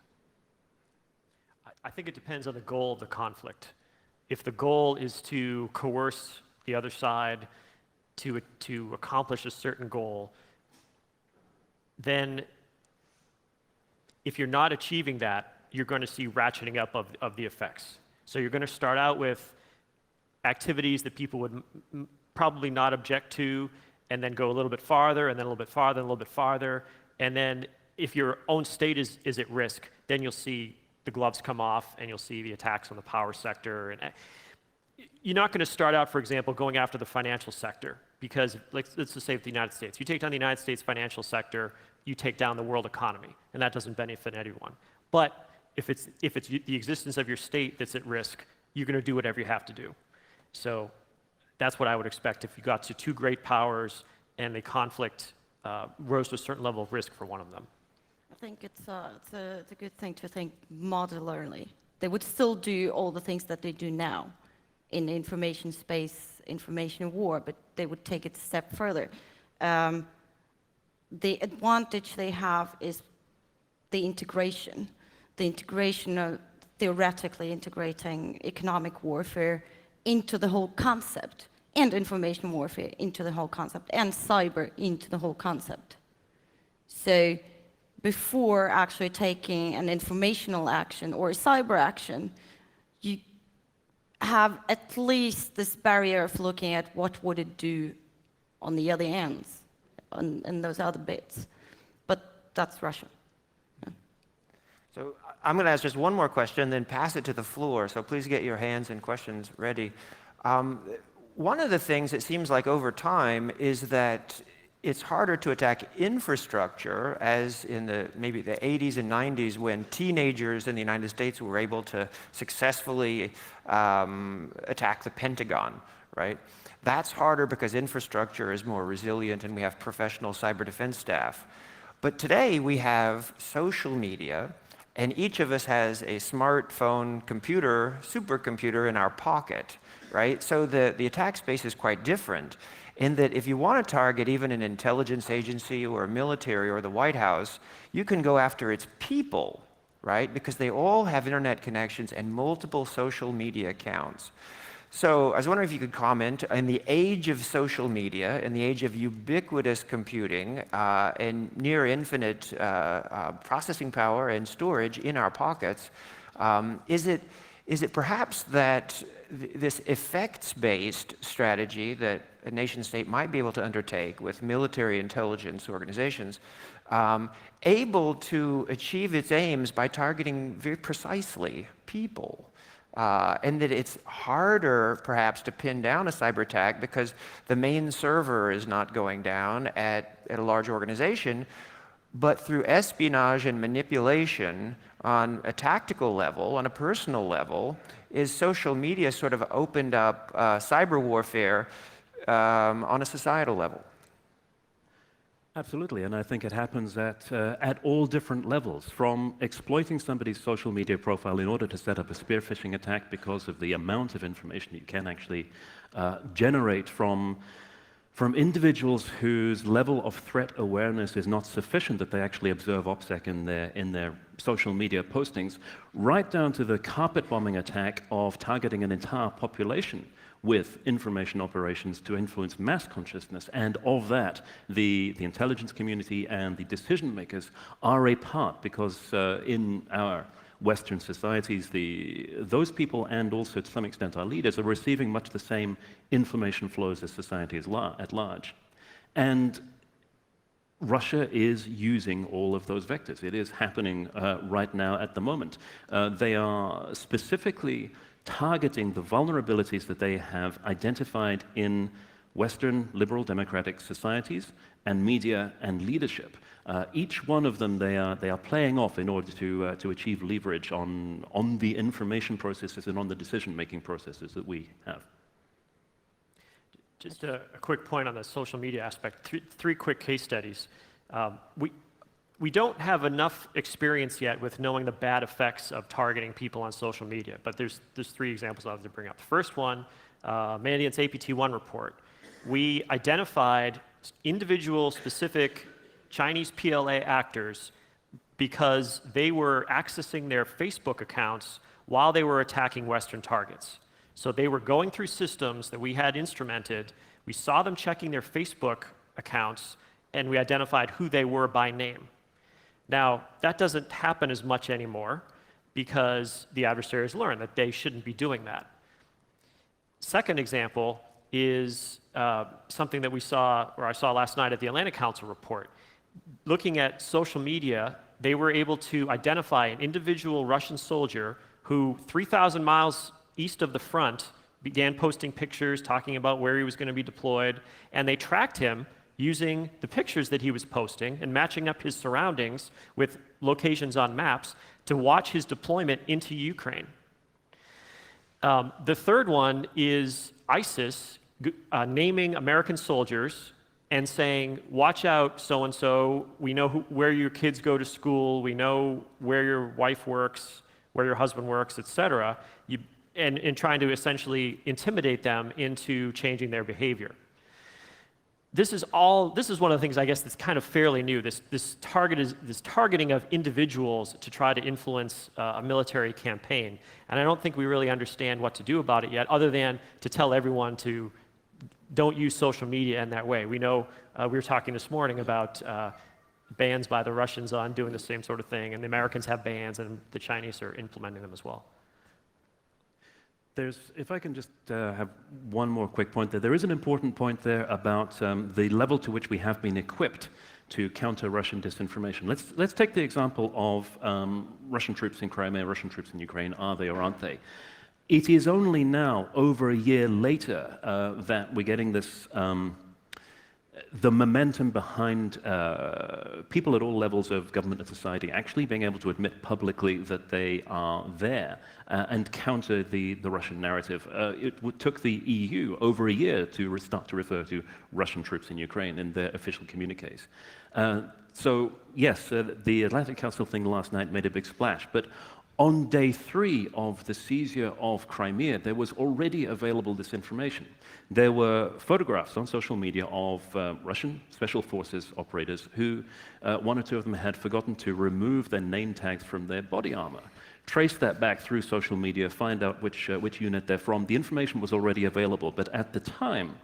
I think it depends on the goal of the conflict. If the goal is to coerce the other side to accomplish a certain goal, then if you're not achieving that, you're going to see ratcheting up of the effects. So you're going to start out with activities that people would probably not object to, and then go a little bit farther, and then a little bit farther, and a little bit farther. And then if your own state is at risk, then you'll see the gloves come off, and you'll see the attacks on the power sector. And you're not going to start out, for example, going after the financial sector, because let's just say with the United States. You take down the United States financial sector, you take down the world economy, and that doesn't benefit anyone. But if it's the existence of your state that's at risk, you're going to do whatever you have to do. So that's what I would expect if you got to two great powers and the conflict rose to a certain level of risk for one of them. I think it's a good thing to think modularly. They would still do all the things that they do now in the information space, information war, but they would take it a step further. The advantage they have is the integration of theoretically integrating economic warfare into the whole concept, and information warfare into the whole concept, and cyber into the whole concept. So before actually taking an informational action or a cyber action, you have at least this barrier of looking at what would it do on the other ends, and those other bits. But that's Russia. So I'm going to ask just one more question, then pass it to the floor. So please get your hands and questions ready. One of the things it seems like over time is that it's harder to attack infrastructure, as in maybe the 80s and 90s, when teenagers in the United States were able to successfully attack the Pentagon, right? That's harder because infrastructure is more resilient and we have professional cyber defense staff. But today we have social media, and each of us has a smartphone computer, supercomputer in our pocket, right? So the attack space is quite different in that if you want to target even an intelligence agency or a military or the White House, you can go after its people, right? Because they all have internet connections and multiple social media accounts. So I was wondering if you could comment, in the age of social media, in the age of ubiquitous computing and near infinite processing power and storage in our pockets, is it perhaps that this effects-based strategy that a nation-state might be able to undertake with military intelligence organizations able to achieve its aims by targeting very precisely people? And that it's harder, perhaps, to pin down a cyber attack because the main server is not going down at a large organization, but through espionage and manipulation on a tactical level, on a personal level, is social media sort of opened up cyber warfare on a societal level? Absolutely, and I think it happens at all different levels, from exploiting somebody's social media profile in order to set up a spear phishing attack because of the amount of information you can actually generate from individuals whose level of threat awareness is not sufficient that they actually observe OPSEC in their social media postings, right down to the carpet bombing attack of targeting an entire population with information operations to influence mass consciousness, and of that, the intelligence community and the decision makers are a part, because in our Western societies, those people and also to some extent our leaders are receiving much the same information flows as society at large. And Russia is using all of those vectors. It is happening right now at the moment. They are specifically targeting the vulnerabilities that they have identified in Western liberal democratic societies, and media and leadership. Each one of them, they are playing off in order to achieve leverage on the information processes and on the decision-making processes that we have. Just a quick point on the social media aspect. Three quick case studies. We don't have enough experience yet with knowing the bad effects of targeting people on social media, but there's three examples I'd like to bring up. The first one, Mandiant's APT1 report. We identified individual specific Chinese PLA actors because they were accessing their Facebook accounts while they were attacking Western targets. So they were going through systems that we had instrumented. We saw them checking their Facebook accounts, and we identified who they were by name. Now, that doesn't happen as much anymore because the adversaries learn that they shouldn't be doing that. Second example is something that we saw, or I saw last night at the Atlantic Council report. Looking at social media, they were able to identify an individual Russian soldier who 3,000 miles east of the front began posting pictures, talking about where he was going to be deployed, and they tracked him using the pictures that he was posting and matching up his surroundings with locations on maps to watch his deployment into Ukraine. The third one is ISIS naming American soldiers and saying, watch out, so-and-so, we know where your kids go to school, we know where your wife works, where your husband works, etc., and trying to essentially intimidate them into changing their behavior. This is one of the things, I guess, that's kind of fairly new, this targeting of individuals to try to influence a military campaign. And I don't think we really understand what to do about it yet, other than to tell everyone to don't use social media in that way. We know, we were talking this morning about bans by the Russians on doing the same sort of thing, and the Americans have bans, and the Chinese are implementing them as well. If I can just have one more quick point there. There is an important point there about the level to which we have been equipped to counter Russian disinformation. Let's take the example of Russian troops in Crimea, Russian troops in Ukraine. Are they or aren't they? It is only now, over a year later, that we're getting this the momentum behind people at all levels of government and society actually being able to admit publicly that they are there and counter the Russian narrative. It took the EU over a year to start to refer to Russian troops in Ukraine in their official communiques. So yes, the Atlantic Council thing last night made a big splash, but on day 3 of the seizure of Crimea, there was already available this information. There were photographs on social media of Russian special forces operators who, one or two of them had forgotten to remove their name tags from their body armor. Trace that back through social media, find out which unit they're from. The information was already available, but at the time,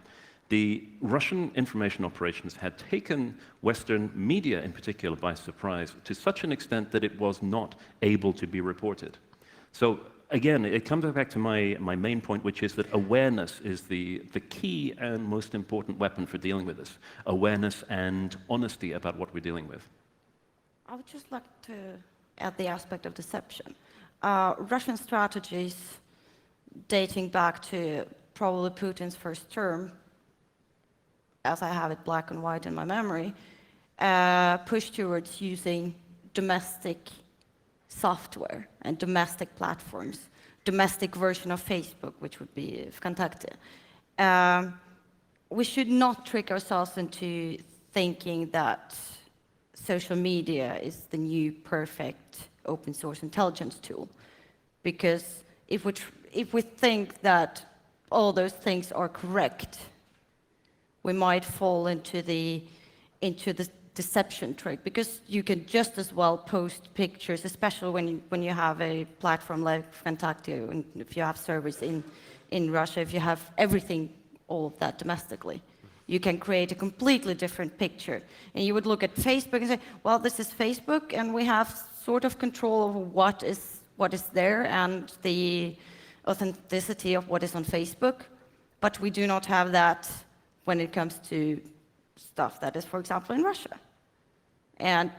the Russian information operations had taken Western media in particular by surprise to such an extent that it was not able to be reported. So again, it comes back to my main point, which is that awareness is the key and most important weapon for dealing with this. Awareness and honesty about what we're dealing with. I would just like to add the aspect of deception. Russian strategies dating back to probably Putin's first term, as I have it black and white in my memory, push towards using domestic software and domestic platforms, domestic version of Facebook, which would be Vkontakte. We should not trick ourselves into thinking that social media is the new perfect open source intelligence tool, because if we think that all those things are correct, we might fall into the deception trick, because you can just as well post pictures, especially when you have a platform like Vkontakte, and if you have servers in Russia, if you have everything, all of that domestically, you can create a completely different picture. And you would look at Facebook and say, well, this is Facebook, and we have sort of control over what is there and the authenticity of what is on Facebook, but we do not have that when it comes to stuff that is, for example, in Russia. And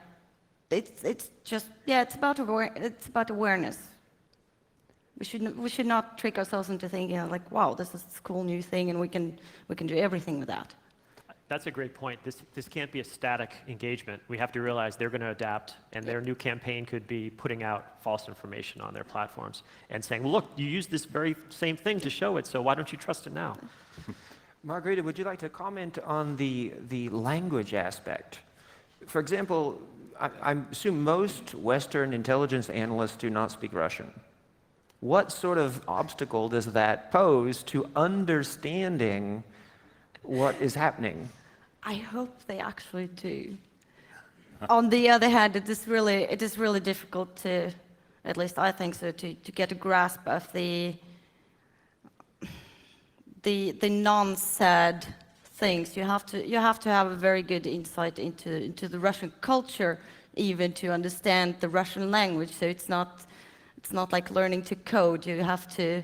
it's just, yeah, it's about awareness. We should not trick ourselves into thinking like, wow, this is this cool new thing, and we can do everything with that. That's a great point. This can't be a static engagement. We have to realize they're going to adapt, and their new campaign could be putting out false information on their platforms and saying, well, look, you used this very same thing to show it, so why don't you trust it now? Margarita, would you like to comment on the language aspect? For example, I assume most Western intelligence analysts do not speak Russian. What sort of obstacle does that pose to understanding what is happening? I hope they actually do. On the other hand, it is really difficult to, at least I think so, to get a grasp of the non-said things. You have to have a very good insight into the Russian culture, even to understand the Russian language. So it's not like learning to code. You have to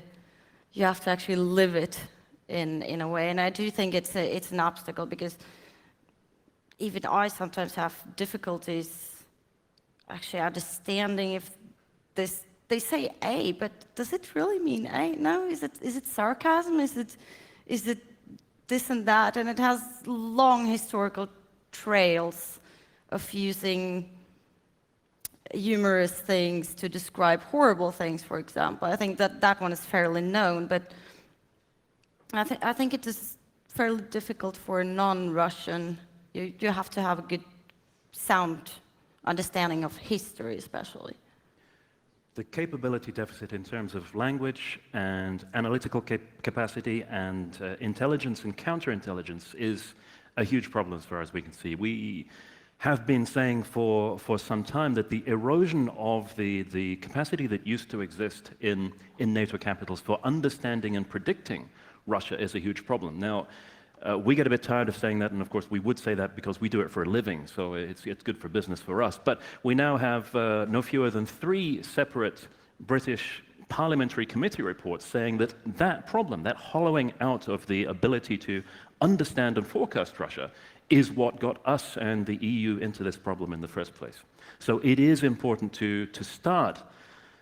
actually live it in a way. And I do think it's an obstacle, because even I sometimes have difficulties actually understanding if this. They say A, but does it really mean A? No, is it sarcasm? Is it this and that? And it has long historical trails of using humorous things to describe horrible things, for example. I think that one is fairly known, but I think it is fairly difficult for a non-Russian. You have to have a good sound understanding of history, especially. The capability deficit in terms of language and analytical capacity and intelligence and counterintelligence is a huge problem as far as we can see. We have been saying for some time that the erosion of the capacity that used to exist in NATO capitals for understanding and predicting Russia is a huge problem. Now, we get a bit tired of saying that, and of course we would say that because we do it for a living, so it's good for business for us. But we now have no fewer than 3 separate British parliamentary committee reports saying that problem, that hollowing out of the ability to understand and forecast Russia, is what got us and the EU into this problem in the first place. So it is important to start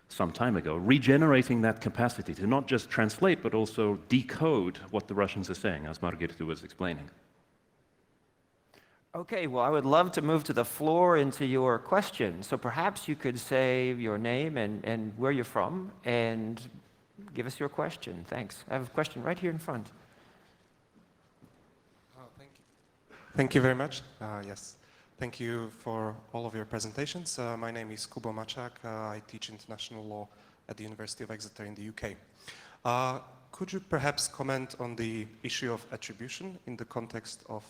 some time ago, regenerating that capacity to not just translate, but also decode what the Russians are saying, as Margarita was explaining. Okay, well, I would love to move to the floor into your question. So perhaps you could say your name and where you're from, and give us your question. Thanks. I have a question right here in front. Thank you. Thank you very much. Yes. Thank you for all of your presentations. My name is Kubo Mačák. I teach international law at the University of Exeter in the UK. Could you perhaps comment on the issue of attribution in the context of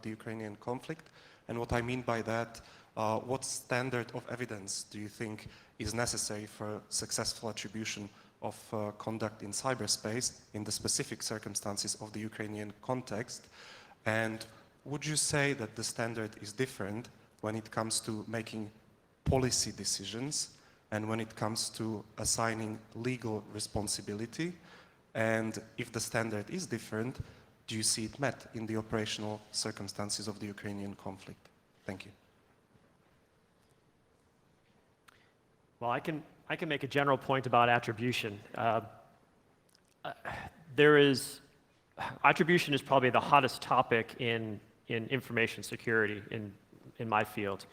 the Ukrainian conflict? And what I mean by that, what standard of evidence do you think is necessary for successful attribution of conduct in cyberspace in the specific circumstances of the Ukrainian context? And would you say that the standard is different when it comes to making policy decisions and when it comes to assigning legal responsibility? And if the standard is different, do you see it met in the operational circumstances of the Ukrainian conflict? Thank you. Well, I can make a general point about attribution. Attribution is probably the hottest topic in information security in my field.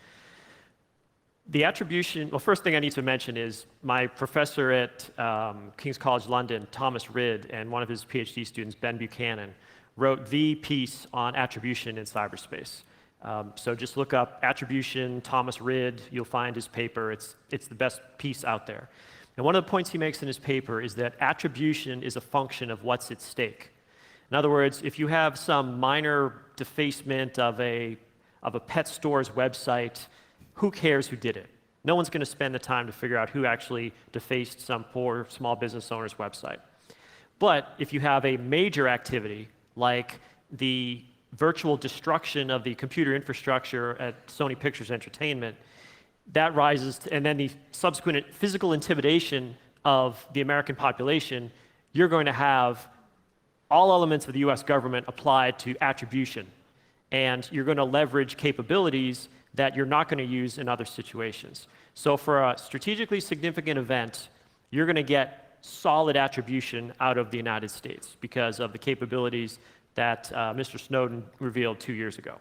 The attribution, well, first thing I need to mention is my professor at King's College London, Thomas Ridd, and one of his PhD students, Ben Buchanan, wrote the piece on attribution in cyberspace. So just look up attribution, Thomas Ridd, you'll find his paper. It's the best piece out there. And one of the points he makes in his paper is that attribution is a function of what's at stake. In other words, if you have some minor defacement of a pet store's website, who cares who did it? No one's going to spend the time to figure out who actually defaced some poor small business owner's website. But if you have a major activity, like the virtual destruction of the computer infrastructure at Sony Pictures Entertainment, that rises, and then the subsequent physical intimidation of the American population, you're going to have all elements of the US government applied to attribution. And you're going to leverage capabilities that you're not going to use in other situations. So for a strategically significant event, you're going to get solid attribution out of the United States because of the capabilities that Mr. Snowden revealed 2 years ago.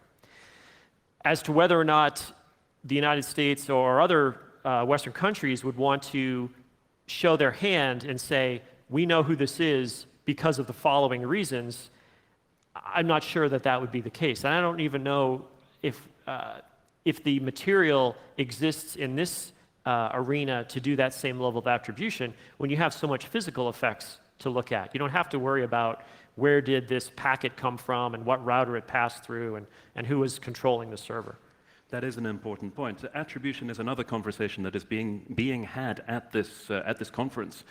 As to whether or not the United States or other Western countries would want to show their hand and say, we know who this is because of the following reasons, I'm not sure that that would be the case. And I don't even know if the material exists in this arena to do that same level of attribution when you have so much physical effects to look at. You don't have to worry about where did this packet come from and what router it passed through and who is controlling the server. That is an important point. Attribution is another conversation that is being had at this conference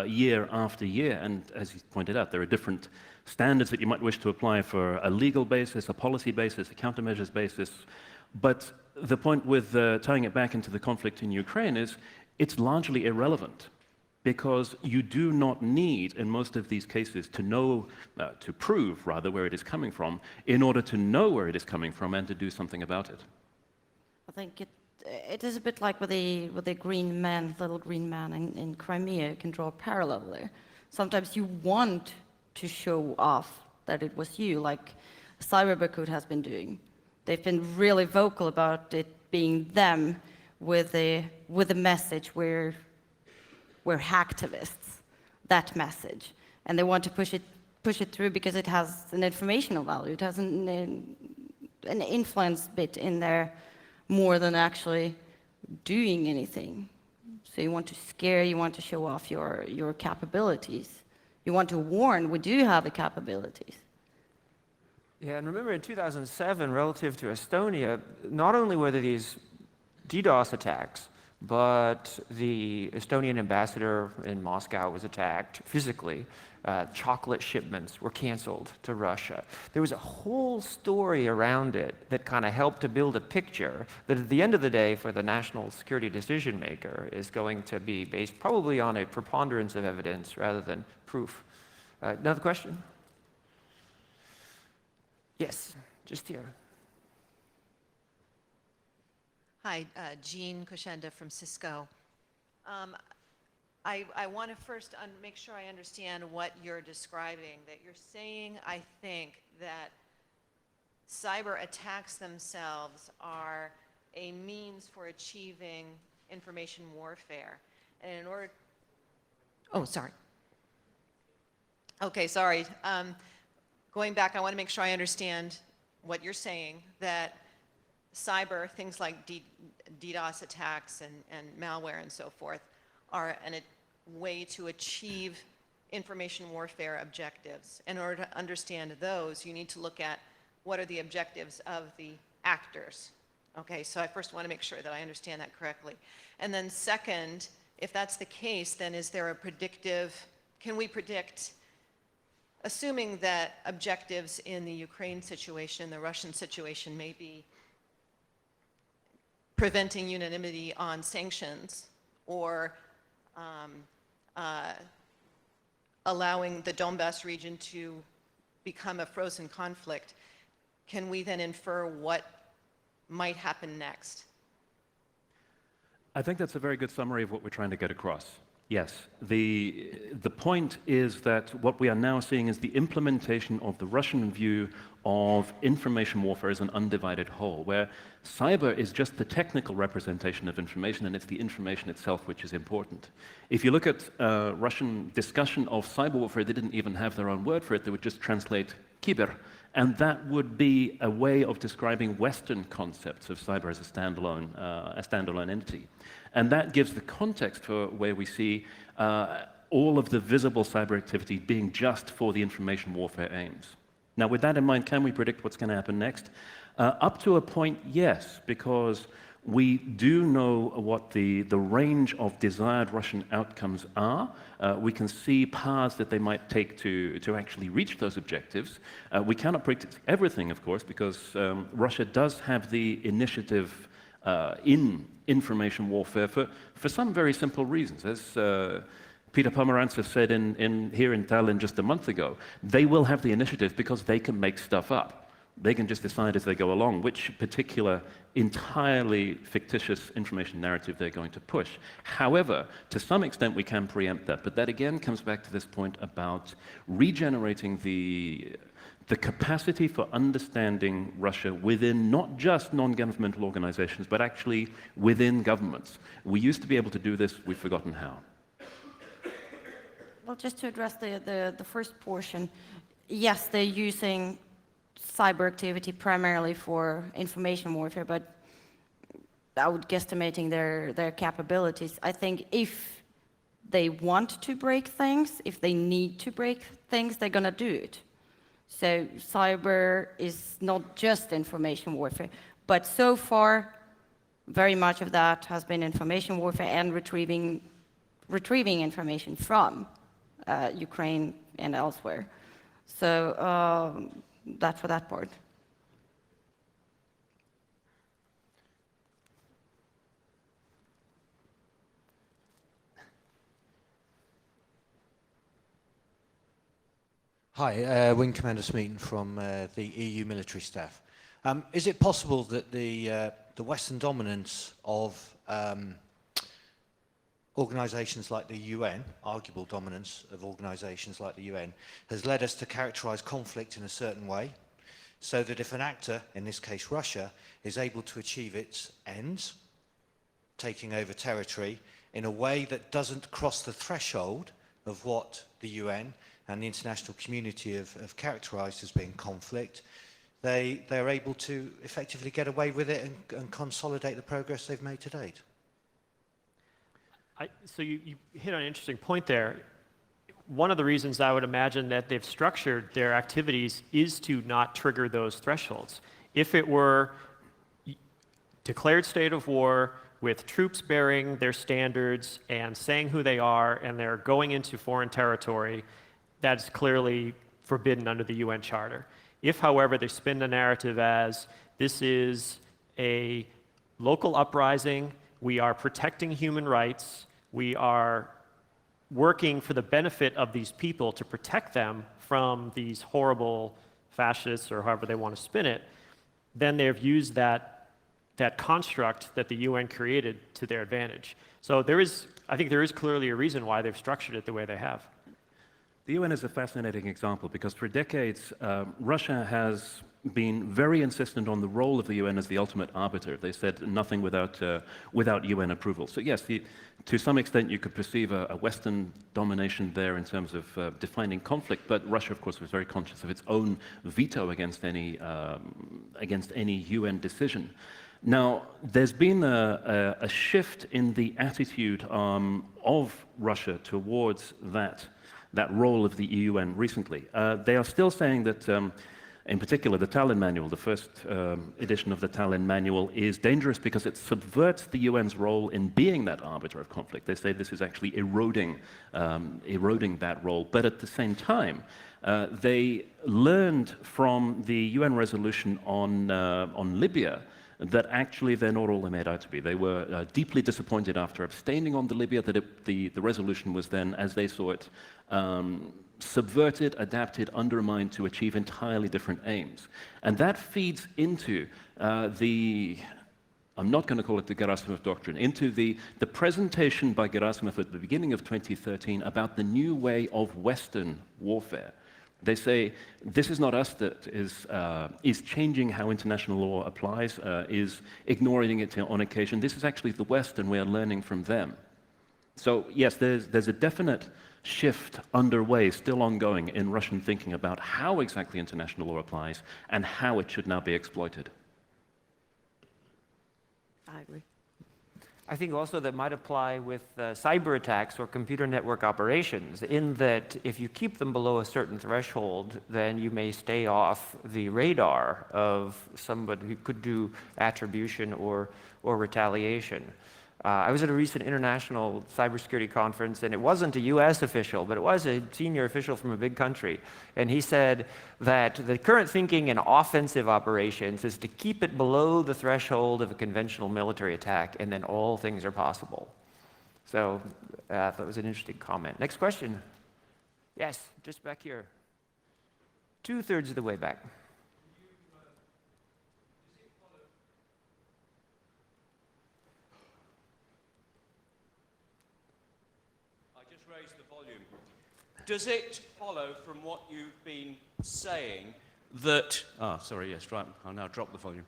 year after year. And as you pointed out, there are different standards that you might wish to apply for a legal basis, a policy basis, a countermeasures basis. But the point with tying it back into the conflict in Ukraine is it's largely irrelevant, because you do not need, in most of these cases, to know, to prove, rather, where it is coming from, in order to know where it is coming from and to do something about it. I think it is a bit like with the green man, little green man in Crimea. You can draw a parallel there. Sometimes you want to show off that it was you, like Cyberberkut has been doing. They've been really vocal about it being them with a message we're hacktivists, that message. And they want to push it through because it has an informational value. It has an influence bit in there more than actually doing anything. So you want to scare, you want to show off your capabilities. You want to warn, we do have the capabilities. Yeah, and remember in 2007, relative to Estonia, not only were there these DDoS attacks, but the Estonian ambassador in Moscow was attacked physically. Chocolate shipments were canceled to Russia. There was a whole story around it that kind of helped to build a picture that at the end of the day for the national security decision maker is going to be based probably on a preponderance of evidence rather than proof. Another question? Yes, just here. Hi, Jean Koshenda from Cisco. I want to first make sure I understand what you're describing. That you're saying, I think, that cyber attacks themselves are a means for achieving information warfare. And in order... Oh, sorry. Okay, sorry. Going back, I want to make sure I understand what you're saying, that cyber, things like DDoS attacks and malware and so forth, are a way to achieve information warfare objectives. In order to understand those, you need to look at what are the objectives of the actors. Okay, so I first want to make sure that I understand that correctly. And then second, if that's the case, then is there a predictive, can we predict, assuming that objectives in the Ukraine situation, the Russian situation may be preventing unanimity on sanctions or allowing the Donbass region to become a frozen conflict, can we then infer what might happen next? I think that's a very good summary of what we're trying to get across. Yes, the point is that what we are now seeing is the implementation of the Russian view of information warfare as an undivided whole, where cyber is just the technical representation of information, and it's the information itself which is important. If you look at Russian discussion of cyber warfare, they didn't even have their own word for it. They would just translate kiber, and that would be a way of describing Western concepts of cyber as a standalone entity. And that gives the context for where we see all of the visible cyber activity being just for the information warfare aims. Now, with that in mind, can we predict what's going to happen next? Up to a point, yes, because we do know what the range of desired Russian outcomes are. We can see paths that they might take to actually reach those objectives. We cannot predict everything, of course, because Russia does have the initiative in information warfare for some very simple reasons. As Peter Pomerantsev said here in Tallinn just a month ago, they will have the initiative because they can make stuff up. They can just decide as they go along which particular entirely fictitious information narrative they're going to push. However, to some extent we can preempt that, but that again comes back to this point about regenerating the capacity for understanding Russia within not just non-governmental organizations, but actually within governments. We used to be able to do this, we've forgotten how. Well, just to address the first portion, yes, they're using cyber activity primarily for information warfare, but I would guesstimating their capabilities. I think if they want to break things, if they need to break things, they're going to do it. So cyber is not just information warfare, but so far, very much of that has been information warfare and retrieving information from Ukraine and elsewhere. So that for that part. Hi, Wing Commander Smeaton from the EU military staff. Is it possible that the Western dominance of organisations like the UN, arguable dominance of organisations like the UN, has led us to characterise conflict in a certain way, so that if an actor, in this case Russia, is able to achieve its ends, taking over territory, in a way that doesn't cross the threshold of what the UN and the international community have characterised as being conflict, they're able to effectively get away with it and consolidate the progress they've made to date? So you hit on an interesting point there. One of the reasons I would imagine that they've structured their activities is to not trigger those thresholds. If it were declared state of war with troops bearing their standards and saying who they are, and they're going into foreign territory, that's clearly forbidden under the UN Charter. If, however, they spin the narrative as this is a local uprising, we are protecting human rights, we are working for the benefit of these people to protect them from these horrible fascists, or however they want to spin it, then they've used that construct that the UN created to their advantage. So I think there is clearly a reason why they've structured it the way they have. The UN is a fascinating example because for decades, Russia has been very insistent on the role of the UN as the ultimate arbiter. They said nothing without UN approval. So yes, to some extent you could perceive a Western domination there in terms of defining conflict, but Russia, of course, was very conscious of its own veto against any UN decision. Now, there's been a shift in the attitude of Russia towards that role of the UN recently. They are still saying that, in particular, the Tallinn Manual, the first edition of the Tallinn Manual, is dangerous because it subverts the UN's role in being that arbiter of conflict. They say this is actually eroding that role. But at the same time, they learned from the UN resolution on Libya that actually they're not all they made out to be. They were deeply disappointed after abstaining on the Libya that the resolution was then, as they saw it, subverted, adapted, undermined to achieve entirely different aims. And that feeds into I'm not going to call it the Gerasimov doctrine, into the presentation by Gerasimov at the beginning of 2013 about the new way of Western warfare. They say, this is not us that is changing how international law applies, is ignoring it on occasion. This is actually the West, and we are learning from them. So yes, there's a definite shift underway, still ongoing, in Russian thinking about how exactly international law applies and how it should now be exploited. I agree. I think also that might apply with cyber attacks or computer network operations, in that if you keep them below a certain threshold, then you may stay off the radar of somebody who could do attribution or retaliation. I was at a recent international cybersecurity conference, and it wasn't a US official, but it was a senior official from a big country. And he said that the current thinking in offensive operations is to keep it below the threshold of a conventional military attack, and then all things are possible. So that was an interesting comment. Next question. Yes, just back here. 2/3 of the way back. raise the volume. Does it follow from what you've been saying that... sorry, yes, right, I'll now drop the volume.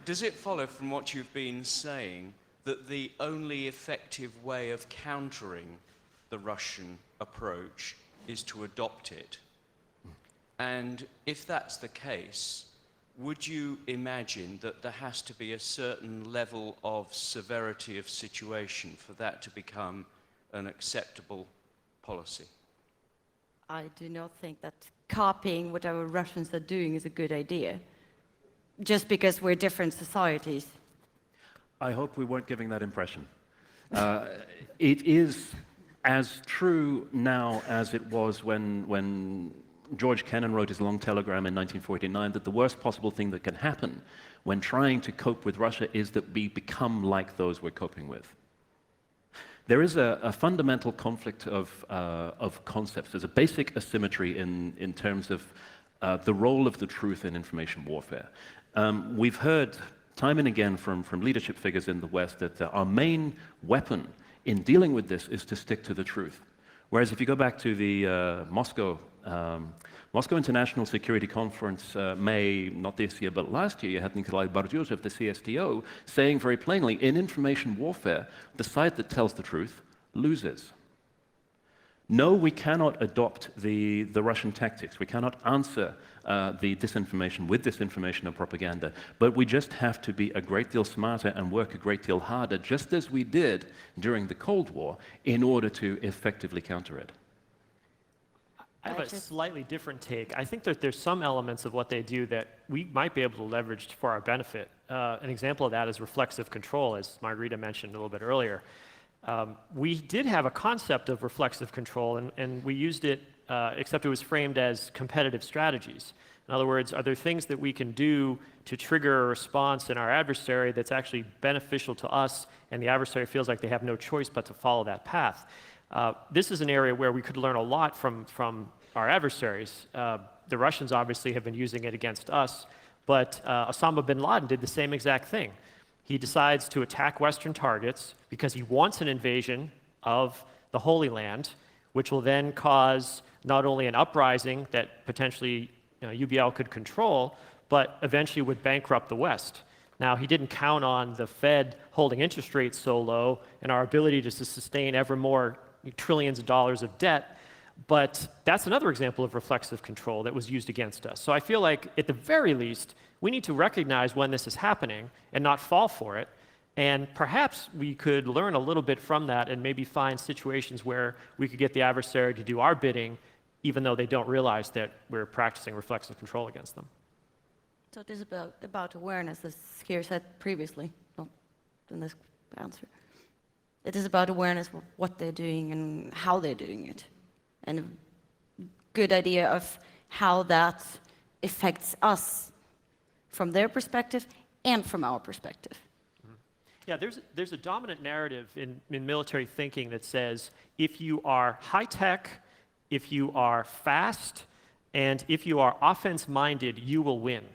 Does it follow from what you've been saying that the only effective way of countering the Russian approach is to adopt it? And if that's the case, would you imagine that there has to be a certain level of severity of situation for that to become an acceptable policy? I do not think that copying what our Russians are doing is a good idea, just because we're different societies. I hope we weren't giving that impression. It is as true now as it was when George Kennan wrote his long telegram in 1949 that the worst possible thing that can happen when trying to cope with Russia is that we become like those we're coping with. There is a fundamental conflict of concepts. There's a basic asymmetry in terms of the role of the truth in information warfare. We've heard time and again from leadership figures in the West that our main weapon in dealing with this is to stick to the truth. Whereas if you go back to the Moscow International Security Conference, May, not this year, but last year, you had Nikolai Bardyuzhev, the CSTO, saying very plainly, in information warfare, the side that tells the truth loses. No, we cannot adopt the Russian tactics. We cannot answer the disinformation with disinformation and propaganda, but we just have to be a great deal smarter and work a great deal harder, just as we did during the Cold War, in order to effectively counter it. I have a slightly different take. I think that there's some elements of what they do that we might be able to leverage for our benefit. An example of that is reflexive control, as Margarita mentioned a little bit earlier. We did have a concept of reflexive control, and we used it, except it was framed as competitive strategies. In other words, are there things that we can do to trigger a response in our adversary that's actually beneficial to us, and the adversary feels like they have no choice but to follow that path? This is an area where we could learn a lot from our adversaries. The Russians obviously have been using it against us, but Osama bin Laden did the same exact thing. He decides to attack Western targets because he wants an invasion of the Holy Land, which will then cause not only an uprising that potentially UBL could control, but eventually would bankrupt the West. Now, he didn't count on the Fed holding interest rates so low and our ability to sustain ever more trillions of dollars of debt, but that's another example of reflexive control that was used against us. So I feel like, at the very least, we need to recognize when this is happening and not fall for it, and perhaps we could learn a little bit from that and maybe find situations where we could get the adversary to do our bidding, even though they don't realize that we're practicing reflexive control against them. So it is about awareness, as Skier said previously, not in this answer. It is about awareness of what they're doing and how they're doing it, and a good idea of how that affects us from their perspective and from our perspective. Yeah, there's a dominant narrative in military thinking that says if you are high-tech, if you are fast, and if you are offense-minded, you will win.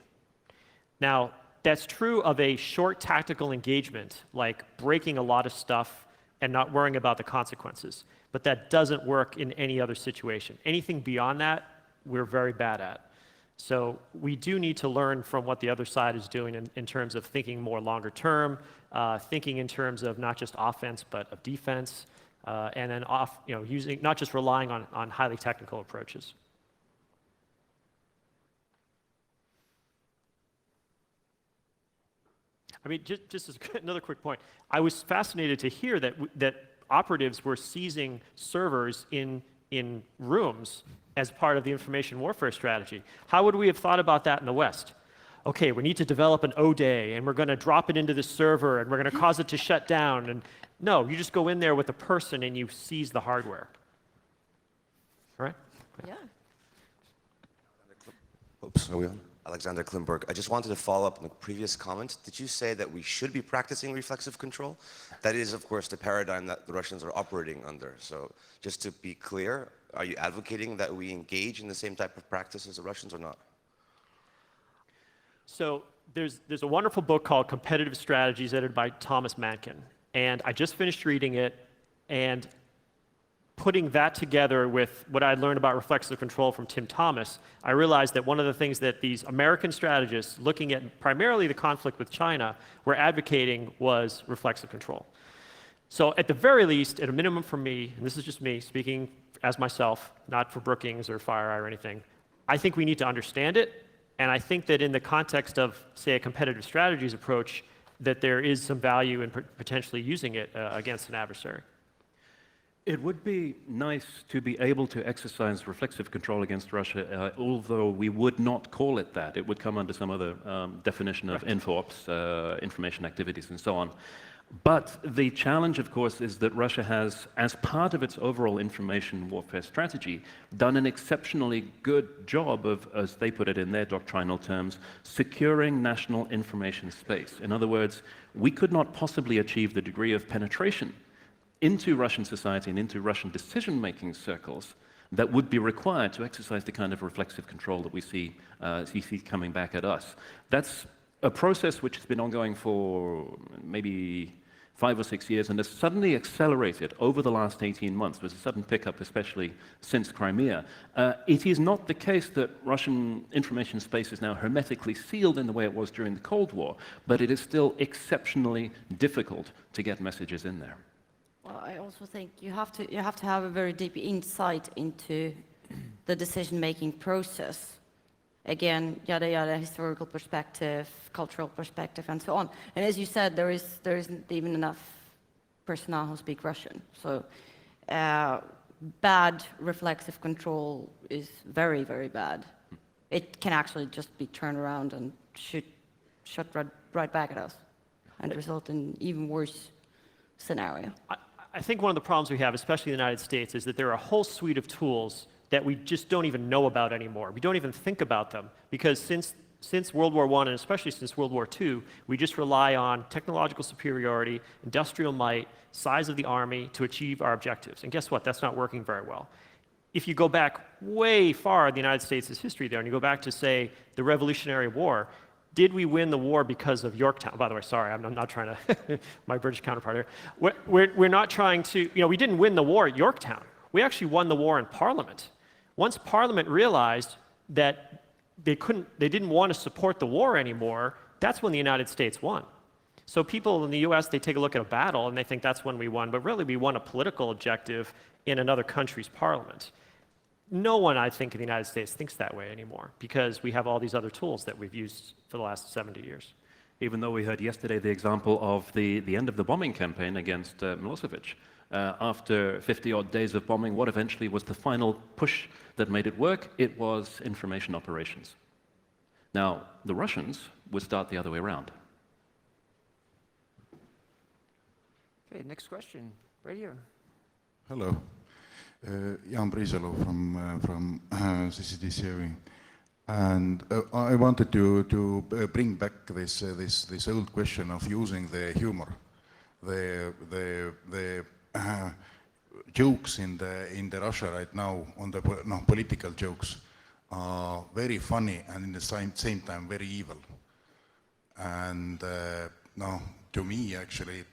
Now, that's true of a short tactical engagement, like breaking a lot of stuff and not worrying about the consequences. But that doesn't work in any other situation. Anything beyond that, we're very bad at. So we do need to learn from what the other side is doing in terms of thinking more longer term, thinking in terms of not just offense, but of defense, and then using, not just relying on highly technical approaches. I mean, just as another quick point, I was fascinated to hear that operatives were seizing servers in rooms as part of the information warfare strategy. How would we have thought about that in the West? Okay, we need to develop an O-Day, and we're going to drop it into the server, and we're going to cause it to shut down. And no, you just go in there with a person, and you seize the hardware. Right? Yeah. Oops, are we on? Alexander Klimberg. I just wanted to follow up on the previous comment. Did you say that we should be practicing reflexive control? That is, of course, the paradigm that the Russians are operating under. So just to be clear, are you advocating that we engage in the same type of practice as the Russians or not? So there's a wonderful book called Competitive Strategies, edited by Thomas Mankin. And I just finished reading it, and putting that together with what I learned about reflexive control from Tim Thomas, I realized that one of the things that these American strategists, looking at primarily the conflict with China, were advocating was reflexive control. So at the very least, at a minimum for me, and this is just me speaking as myself, not for Brookings or FireEye or anything, I think we need to understand it, and I think that in the context of, say, a competitive strategies approach, that there is some value in potentially using it against an adversary. It would be nice to be able to exercise reflexive control against Russia, although we would not call it that. It would come under some other definition of InfoOps, information activities, and so on. But the challenge, of course, is that Russia has, as part of its overall information warfare strategy, done an exceptionally good job of, as they put it in their doctrinal terms, securing national information space. In other words, we could not possibly achieve the degree of penetration into Russian society and into Russian decision-making circles that would be required to exercise the kind of reflexive control that we see coming back at us. That's a process which has been ongoing for maybe 5 or 6 years and has suddenly accelerated over the last 18 months. There's a sudden pickup, especially since Crimea. It is not the case that Russian information space is now hermetically sealed in the way it was during the Cold War, but it is still exceptionally difficult to get messages in there. Well, I also think you have to have a very deep insight into the decision-making process. Again, yada yada, historical perspective, cultural perspective, and so on. And as you said, there isn't even enough personnel who speak Russian. So bad reflexive control is very, very bad. It can actually just be turned around and shot right back at us and result in even worse scenario. I think one of the problems we have, especially in the United States, is that there are a whole suite of tools that we just don't even know about anymore. We don't even think about them, because since World War I, and especially since World War II, we just rely on technological superiority, industrial might, size of the army to achieve our objectives. And guess what? That's not working very well. If you go back way far in the United States' history there, and you go back to, say, the Revolutionary War, did we win the war because of Yorktown? By the way, sorry, I'm not trying to, my British counterpart here. We're not trying to, we didn't win the war at Yorktown. We actually won the war in Parliament. Once Parliament realized that they didn't want to support the war anymore, that's when the United States won. So people in the US, they take a look at a battle and they think that's when we won, but really we won a political objective in another country's parliament. No one, I think, in the United States thinks that way anymore, because we have all these other tools that we've used for the last 70 years. Even though we heard yesterday the example of the end of the bombing campaign against Milosevic. After 50-odd days of bombing, what eventually was the final push that made it work? It was information operations. Now, the Russians would start the other way around. Okay, next question, right here. Hello, Jan Priisalu from CCDCOE. And I wanted to bring back this old question of using the humor, the jokes in the Russia right now, on the political jokes, are very funny and at the same time very evil. And to me actually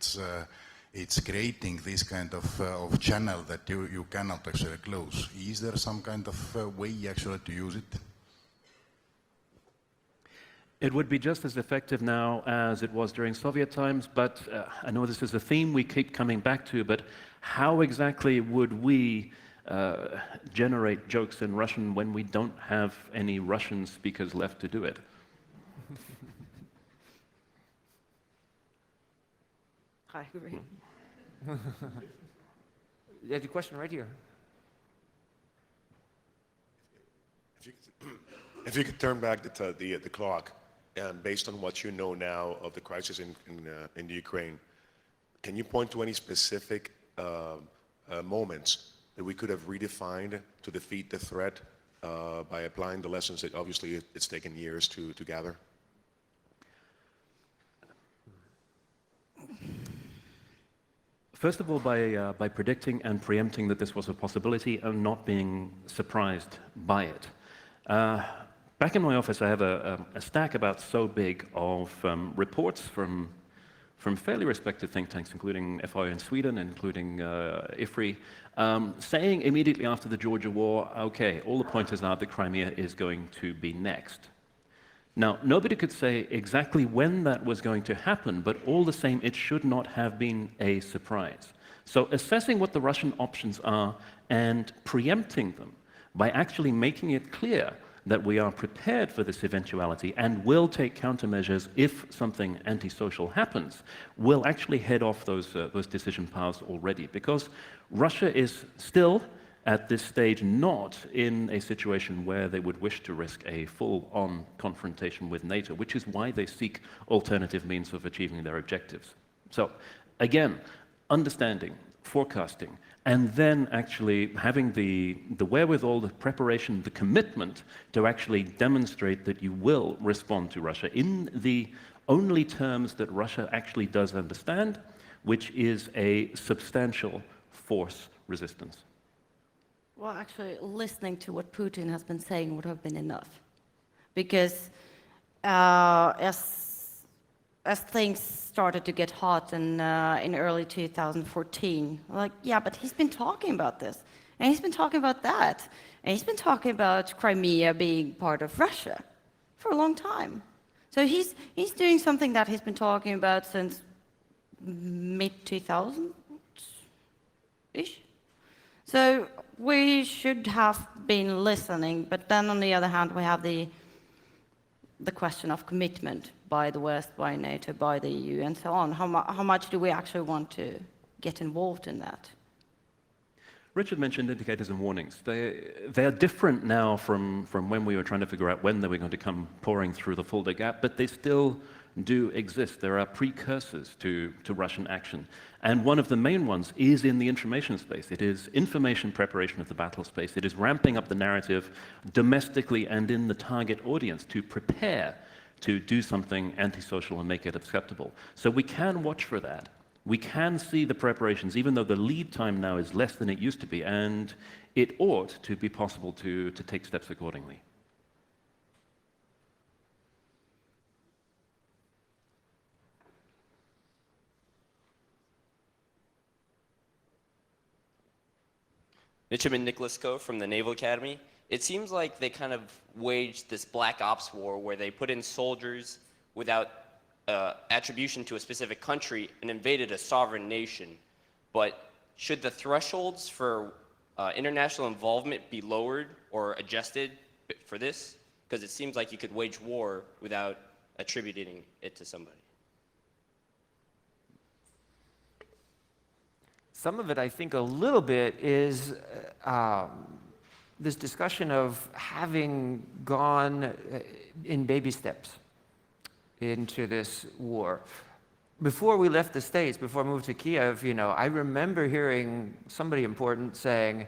it's creating this kind of channel that you cannot actually close. Is there some kind of way actually to use it? It would be just as effective now as it was during Soviet times, but I know this is a theme we keep coming back to, but how exactly would we generate jokes in Russian when we don't have any Russian speakers left to do it? Hi. You have a question right here. If you could turn back the clock, based on what you know now of the crisis in the Ukraine, can you point to any specific moments that we could have redefined to defeat the threat by applying the lessons that obviously it's taken years to gather? First of all, by predicting and preempting that this was a possibility and not being surprised by it. Back in my office, I have a stack about so big of reports from from fairly respected think tanks, including FOI in Sweden, including IFRI, saying immediately after the Georgia War, okay, all the pointers are that Crimea is going to be next. Now, nobody could say exactly when that was going to happen, but all the same, it should not have been a surprise. So assessing what the Russian options are and preempting them by actually making it clear that we are prepared for this eventuality and will take countermeasures if something antisocial happens, will actually head off those decision paths already. Because Russia is still, at this stage, not in a situation where they would wish to risk a full-on confrontation with NATO, which is why they seek alternative means of achieving their objectives. So, again, understanding, forecasting, and then actually having the wherewithal, the preparation, the commitment to actually demonstrate that you will respond to Russia in the only terms that Russia actually does understand, which is a substantial force resistance. Well, actually, listening to what Putin has been saying would have been enough. Because as things started to get hot in early 2014, like, yeah, but he's been talking about this, and he's been talking about that, and he's been talking about Crimea being part of Russia for a long time. So he's doing something that he's been talking about since mid-2000s-ish. So we should have been listening, but then on the other hand, we have the question of commitment by the West, by NATO, by the EU, and so on. How much do we actually want to get involved in that? Richard mentioned indicators and warnings. They are different now from when we were trying to figure out when they were going to come pouring through the Fulda Gap, but they still do exist. There are precursors to Russian action. And one of the main ones is in the information space. It is information preparation of the battle space. It is ramping up the narrative domestically and in the target audience to prepare to do something antisocial and make it acceptable. So we can watch for that. We can see the preparations, even though the lead time now is less than it used to be, and it ought to be possible to take steps accordingly. Midshipman Nicholas Coe from the Naval Academy. It seems like they kind of waged this black ops war where they put in soldiers without attribution to a specific country and invaded a sovereign nation. But should the thresholds for international involvement be lowered or adjusted for this? Because it seems like you could wage war without attributing it to somebody. Some of it, I think, a little bit is this discussion of having gone in baby steps into this war. Before we left the States, before I moved to Kiev, I remember hearing somebody important saying,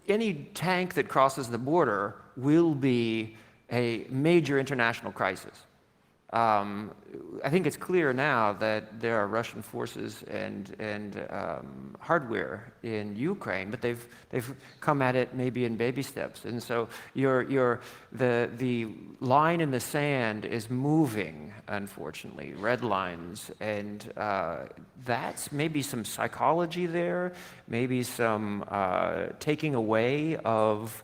any tank that crosses the border will be a major international crisis. I think it's clear now that there are Russian forces and hardware in Ukraine, but they've come at it maybe in baby steps. And so the line in the sand is moving, unfortunately, red lines, and that's maybe some psychology there, maybe some taking away of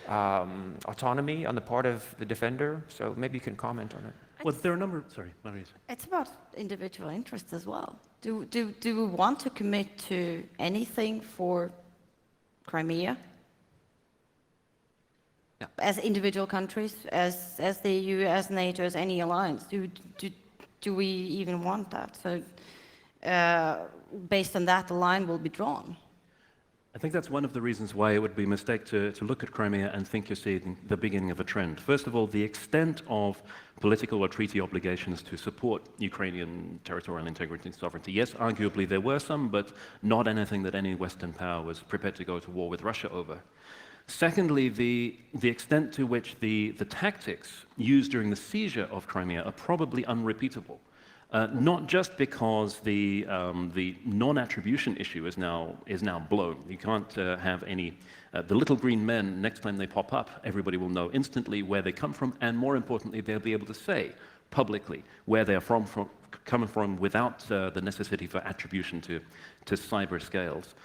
autonomy on the part of the defender. So maybe you can comment on it. Well, there are a number. Sorry, Maria. It's about individual interests as well. Do we want to commit to anything for Crimea? Yeah. As individual countries, as the EU, as NATO, as any alliance, do we even want that? So, based on that, the line will be drawn. I think that's one of the reasons why it would be a mistake to look at Crimea and think you're seeing the beginning of a trend. First of all, the extent of political or treaty obligations to support Ukrainian territorial integrity and sovereignty. Yes, arguably there were some, but not anything that any Western power was prepared to go to war with Russia over. Secondly, the extent to which the tactics used during the seizure of Crimea are probably unrepeatable. Not just because the non-attribution issue is now blown. You can't have any the little green men. Next time they pop up, everybody will know instantly where they come from, and more importantly, they'll be able to say publicly where they're coming from without the necessity for attribution to cyber scales.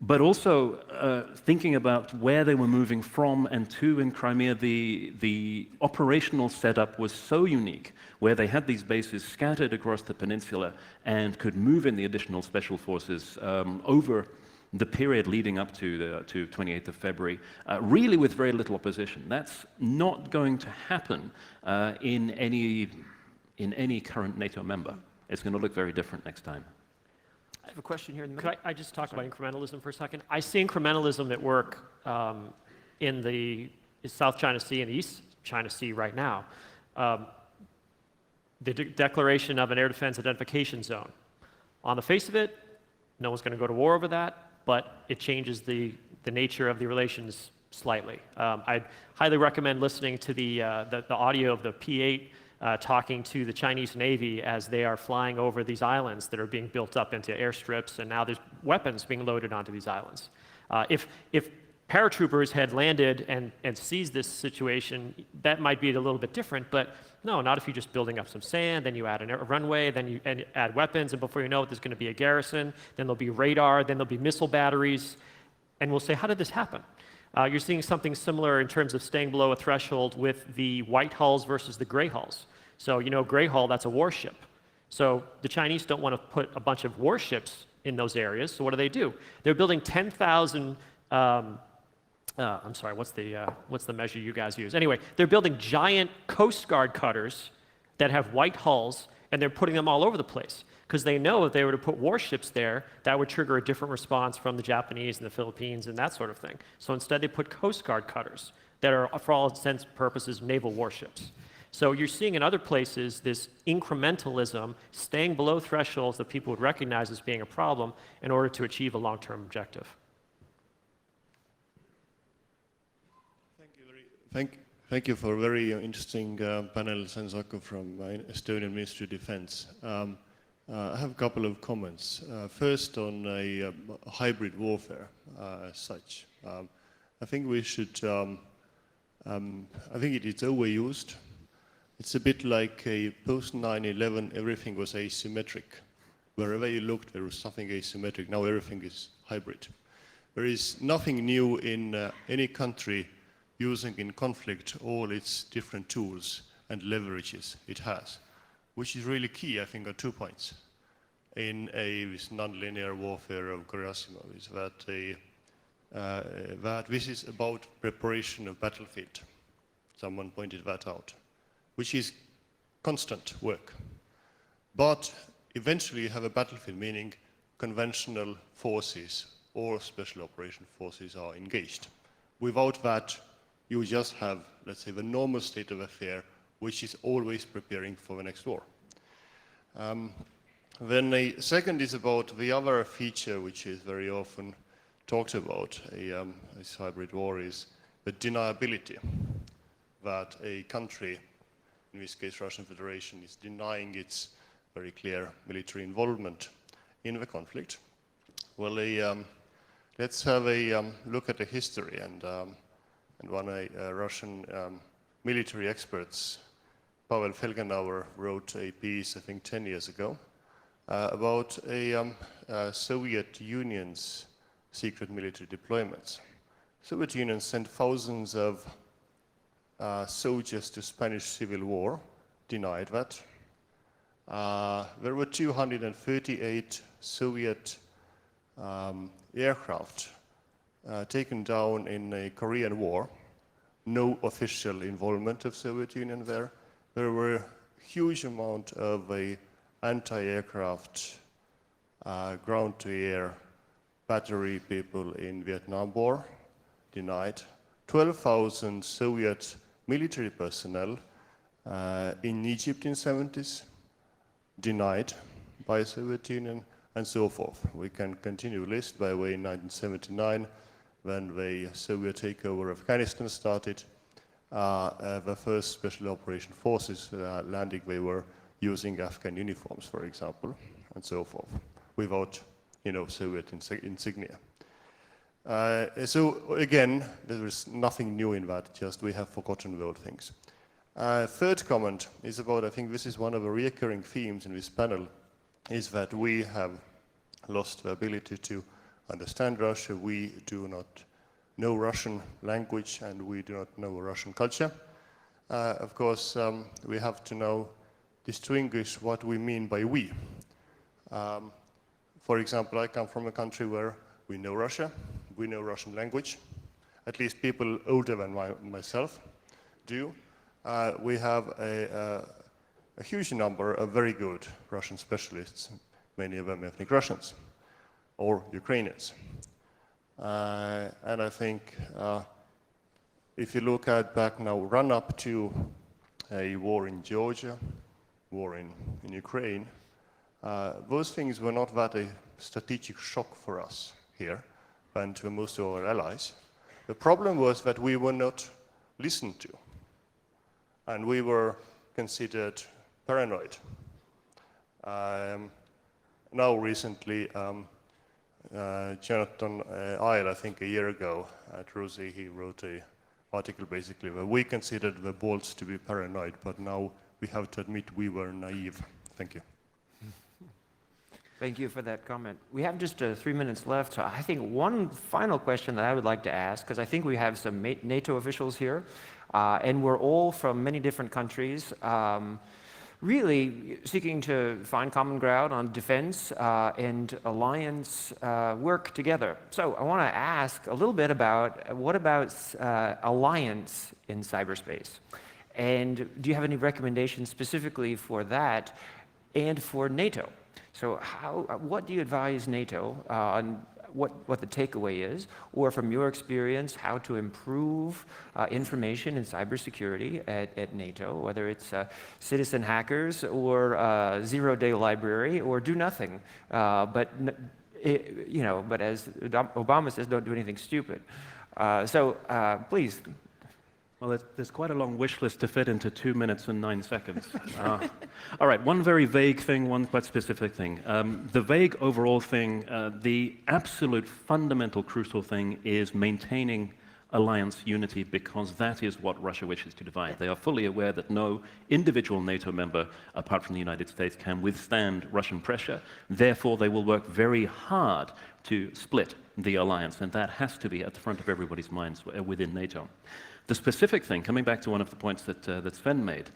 But also thinking about where they were moving from and to in Crimea, the operational setup was so unique, where they had these bases scattered across the peninsula and could move in the additional special forces over the period leading up to 28th of February, really with very little opposition. That's not going to happen in any current NATO member. It's going to look very different next time. I have a question here in the middle. Could I just talk about incrementalism for a second? I see incrementalism at work in the South China Sea and the East China Sea right now. The declaration of an air defense identification zone. On the face of it, no one's going to go to war over that, but it changes the nature of the relations slightly. I'd highly recommend listening to the audio of the P-8 talking to the Chinese Navy as they are flying over these islands that are being built up into airstrips, and now there's weapons being loaded onto these islands. If paratroopers had landed and seized this situation, that might be a little bit different, but no, not if you're just building up some sand, then you add a runway, then you add weapons, and before you know it, there's going to be a garrison, then there'll be radar, then there'll be missile batteries, and we'll say, how did this happen? You're seeing something similar in terms of staying below a threshold with the white hulls versus the gray hulls. So, you know, gray hull, that's a warship. So the Chinese don't want to put a bunch of warships in those areas, so what do? They're building 10,000, I'm sorry, what's the measure you guys use? Anyway, they're building giant Coast Guard cutters that have white hulls, and they're putting them all over the place, because they know if they were to put warships there, that would trigger a different response from the Japanese and the Philippines and that sort of thing. So instead, they put Coast Guard cutters that are, for all intents and purposes, naval warships. So you're seeing in other places this incrementalism, staying below thresholds that people would recognize as being a problem in order to achieve a long-term objective. Thank you for a very interesting panel, Sensako from Estonian Ministry of Defense. I have a couple of comments. First, on a hybrid warfare as such. I think we should, I think it is overused. It's a bit like a post 9/11, everything was asymmetric. Wherever you looked, there was something asymmetric. Now everything is hybrid. There is nothing new in any country using in conflict all its different tools and leverages it has, which is really key, I think, on 2 points. In this non-linear warfare of Gerasimov is that this is about preparation of battlefield. Someone pointed that out, which is constant work. But eventually you have a battlefield, meaning conventional forces or special operation forces are engaged. Without that, you just have, let's say, the normal state of affair, which is always preparing for the next war. Then the second is about the other feature, which is very often talked about, this hybrid war, is the deniability that a country, in this case Russian Federation, is denying its very clear military involvement in the conflict. Well, let's have a look at the history, and one Russian military experts, Pavel Felgenauer, wrote a piece, I think 10 years ago, about Soviet Union's secret military deployments. Soviet Union sent thousands of soldiers to Spanish Civil War, denied that. There were 238 Soviet aircraft taken down in a Korean War, no official involvement of Soviet Union there. There were huge amount of anti-aircraft, ground-to-air battery people in Vietnam War, denied. 12,000 Soviet military personnel in Egypt in the 70s, denied by Soviet Union, and so forth. We can continue the list. By the way, in 1979, when the Soviet takeover of Afghanistan started, the first special operation forces landing, they were using Afghan uniforms, for example, and so forth, without, Soviet insignia. So again, there is nothing new in that, just we have forgotten the old things. Third comment is about, I think this is one of the recurring themes in this panel, is that we have lost the ability to understand Russia. We do not know Russian language and we do not know Russian culture. Of course, we have to now distinguish what we mean by we. For example, I come from a country where we know Russia, we know Russian language, at least people older than myself do. We have a huge number of very good Russian specialists, many of them ethnic Russians or Ukrainians. And I think if you look at back now, run up to a war in Georgia, war in Ukraine, those things were not that a strategic shock for us here and to most of our allies. The problem was that we were not listened to and we were considered paranoid. Now recently, Jonathan Isle, I think a year ago at Rosie, he wrote an article basically where we considered the Balts to be paranoid, but now we have to admit we were naive. Thank you. Thank you for that comment. We have just 3 minutes left, so I think one final question that I would like to ask, because I think we have some NATO officials here, and we're all from many different countries, really seeking to find common ground on defense and alliance work together. So I want to ask a little bit about what about alliance in cyberspace? And do you have any recommendations specifically for that and for NATO? So what do you advise NATO on what the takeaway is, or from your experience, how to improve information in cybersecurity at NATO, whether it's citizen hackers or zero-day library or do nothing, but as Obama says, don't do anything stupid. Please. Well, there's quite a long wish list to fit into 2 minutes and 9 seconds. All right, one very vague thing, one quite specific thing. The vague overall thing, the absolute fundamental crucial thing is maintaining alliance unity, because that is what Russia wishes to divide. They are fully aware that no individual NATO member, apart from the United States, can withstand Russian pressure. Therefore, they will work very hard to split the alliance, and that has to be at the front of everybody's minds within NATO. The specific thing, coming back to one of the points that Sven made,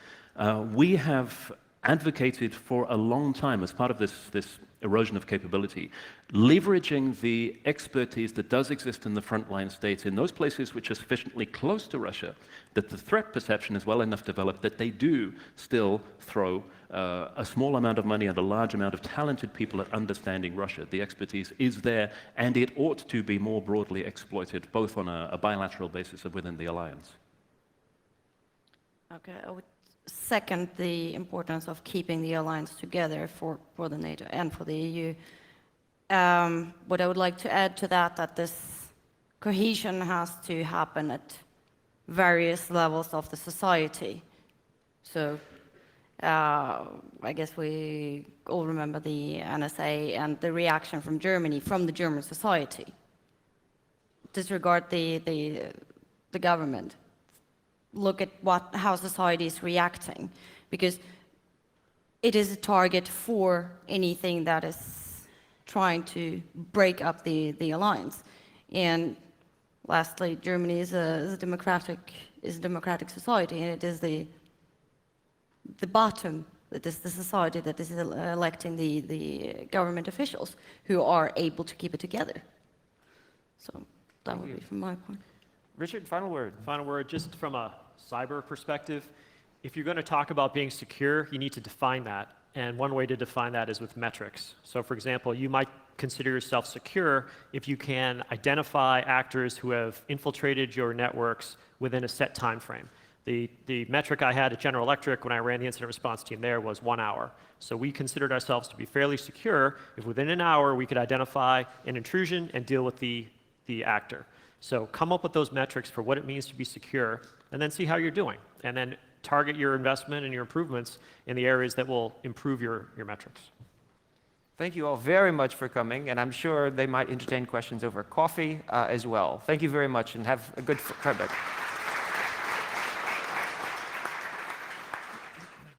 we have advocated for a long time as part of this erosion of capability, leveraging the expertise that does exist in the frontline states in those places which are sufficiently close to Russia, that the threat perception is well enough developed that they do still throw a small amount of money and a large amount of talented people at understanding Russia. The expertise is there, and it ought to be more broadly exploited, both on a bilateral basis and within the alliance. Okay, I would second the importance of keeping the alliance together for the NATO and for the EU. What I would like to add to that this cohesion has to happen at various levels of the society. So I guess we all remember the NSA and the reaction from Germany, from the German society. Disregard the government. Look at how society is reacting, because it is a target for anything that is trying to break up the alliance. And lastly, Germany is a democratic society, and it is the bottom, that is the society that is electing the government officials who are able to keep it together. So that would be from my point. Richard, final word. Final word, just from a cyber perspective, if you're going to talk about being secure, you need to define that. And one way to define that is with metrics. So for example, you might consider yourself secure if you can identify actors who have infiltrated your networks within a set time frame. The metric I had at General Electric when I ran the incident response team there was 1 hour. So we considered ourselves to be fairly secure if within an hour we could identify an intrusion and deal with the actor. So come up with those metrics for what it means to be secure, and then see how you're doing. And then target your investment and your improvements in the areas that will improve your metrics. Thank you all very much for coming, and I'm sure they might entertain questions over coffee as well. Thank you very much, and have a good Friday.